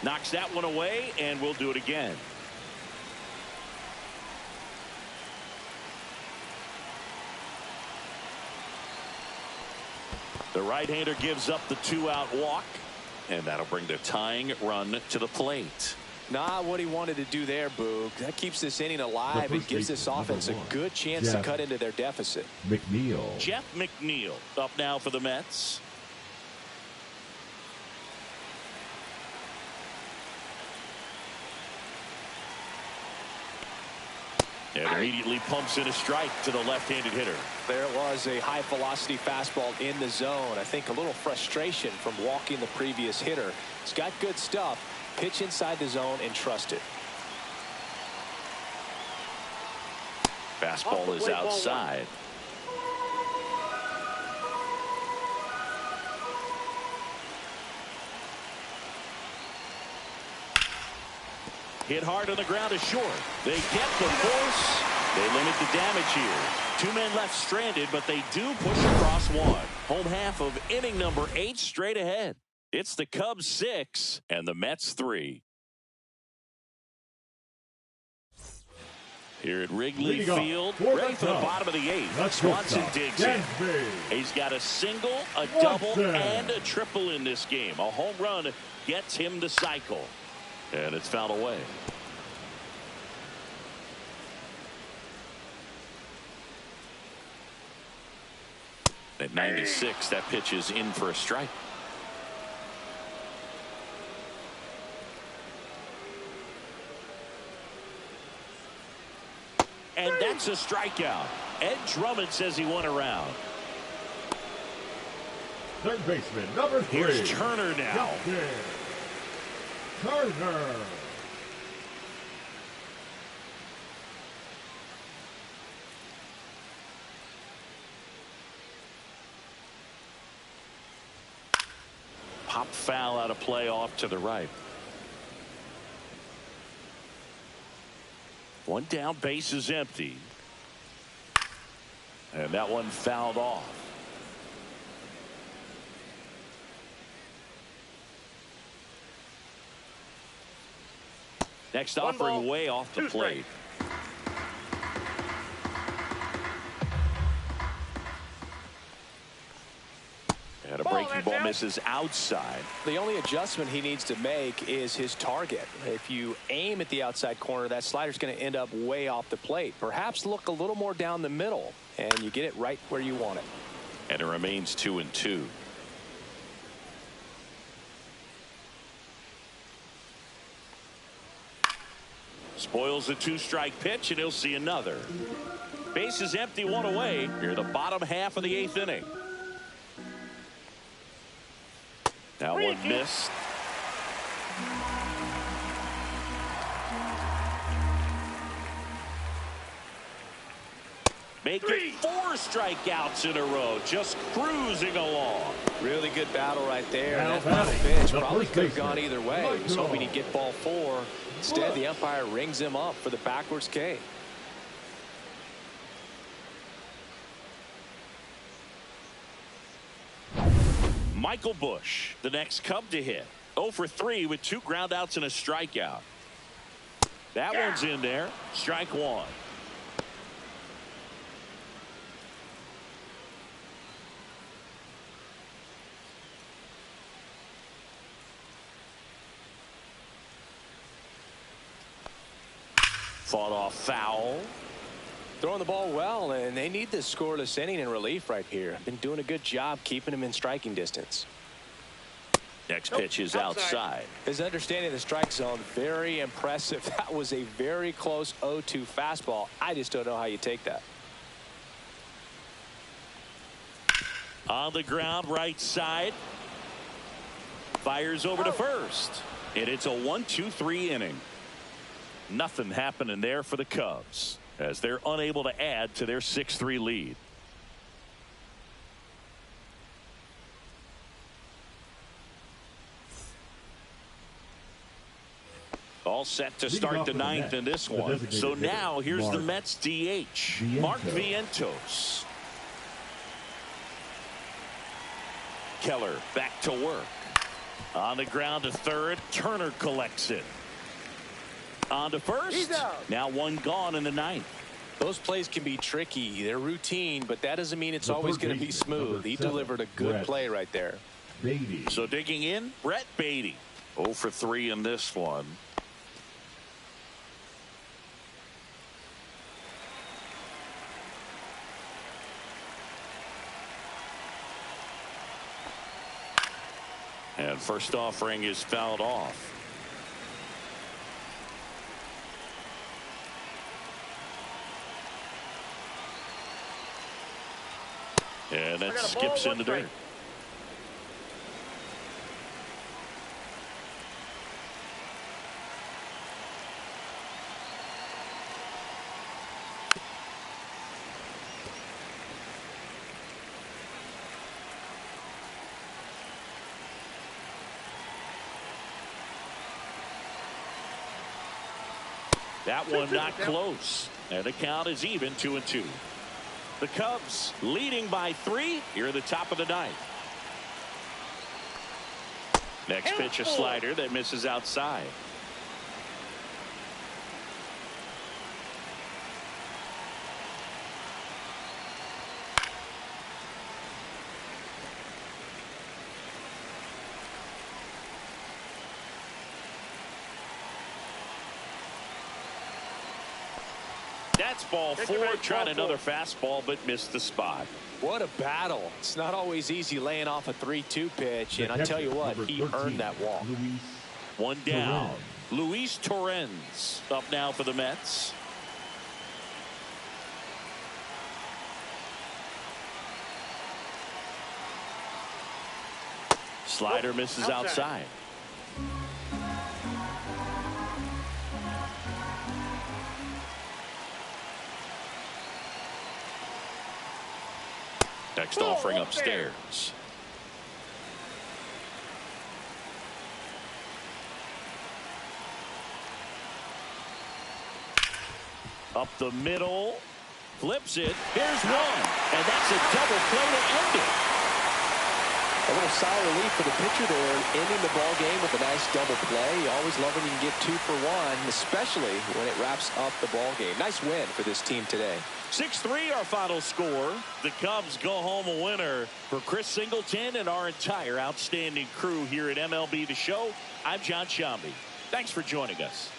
Knocks that one away, and we'll do it again. The right-hander gives up the 2-out walk, and that'll bring the tying run to the plate. Not what he wanted to do there, Boog. That keeps this inning alive and gives this offense a good chance to cut into their deficit. McNeil. Jeff McNeil up now for the Mets. And immediately pumps in a strike to the left-handed hitter. There was a high-velocity fastball in the zone. I think a little frustration from walking the previous hitter. He's got good stuff. Pitch inside the zone and trust it. Fastball is outside. Hit hard on the ground is short. They get the force. They limit the damage here. 2 men left stranded, but they do push across 1. Home half of inning number 8 straight ahead. It's the Cubs 6 and the Mets 3. Here at Wrigley Field, ready for the bottom of the 8th. Swanson digs in. He's got a single, a double, and a triple in this game. A home run gets him the cycle. And it's fouled away. At 96, that pitch is in for a strike. And that's a strikeout. Ed Drummond says he won a round. Third baseman, number 3. Here's Turner now. Turner. Pop foul out of play off to the right. One down, base is empty. And that one fouled off. Next offering way off the plate. And a breaking ball misses outside. The only adjustment he needs to make is his target. If you aim at the outside corner, that slider's going to end up way off the plate. Perhaps look a little more down the middle, and you get it right where you want it. And it remains 2-2. Spoils a 2-strike pitch, and he'll see another. Base is empty, one away. Here, the bottom half of the 8th inning. That one missed. Make it 4 strikeouts in a row, just cruising along. Really good battle right there. And that final pitch probably could have gone either way. He was hoping he'd get ball 4. Instead, the umpire rings him up for the backwards K. Michael Busch, the next Cub to hit. 0 for 3 with 2 groundouts and a strikeout. That one's in there. Strike 1. Fought off foul. Throwing the ball well, and they need this scoreless inning in relief right here. Been doing a good job keeping him in striking distance. Next pitch is outside. His understanding of the strike zone, very impressive. That was a very close 0-2 fastball. I just don't know how you take that. On the ground, right side. Fires over to first. And it's a 1-2-3 inning. Nothing happening there for the Cubs as they're unable to add to their 6-3 lead. All set to start the 9th in this one. So now here's the Mets DH, Mark Vientos. Keller back to work. On the ground to third. Turner collects it. On to first. Now one gone in the 9th. Those plays can be tricky. They're routine, but that doesn't mean it's always going to be smooth. He delivered a good play right there. So digging in, Brett Beatty. 0 for 3 in this one. And first offering is fouled off. And that skips in the dirt. That one not close. And the count is even 2-2. The Cubs leading by 3 here at the top of the 9th. Next pitch, a slider that misses outside. That's ball 4. Tried another fastball, but missed the spot. What a battle. It's not always easy laying off a 3-2 pitch, and I tell you what, he earned that walk. One down. Luis Torrens up now for the Mets. Slider misses outside. Next offering upstairs. Up the middle. Flips it. Here's one. And that's a double play to end it. A little sigh of relief for the pitcher there, ending the ball game with a nice double play. You always love when you can get 2 for 1, especially when it wraps up the ball game. Nice win for this team today. 6-3 our final score. The Cubs go home a winner. For Chris Singleton and our entire outstanding crew here at MLB The Show, I'm John Shambi. Thanks for joining us.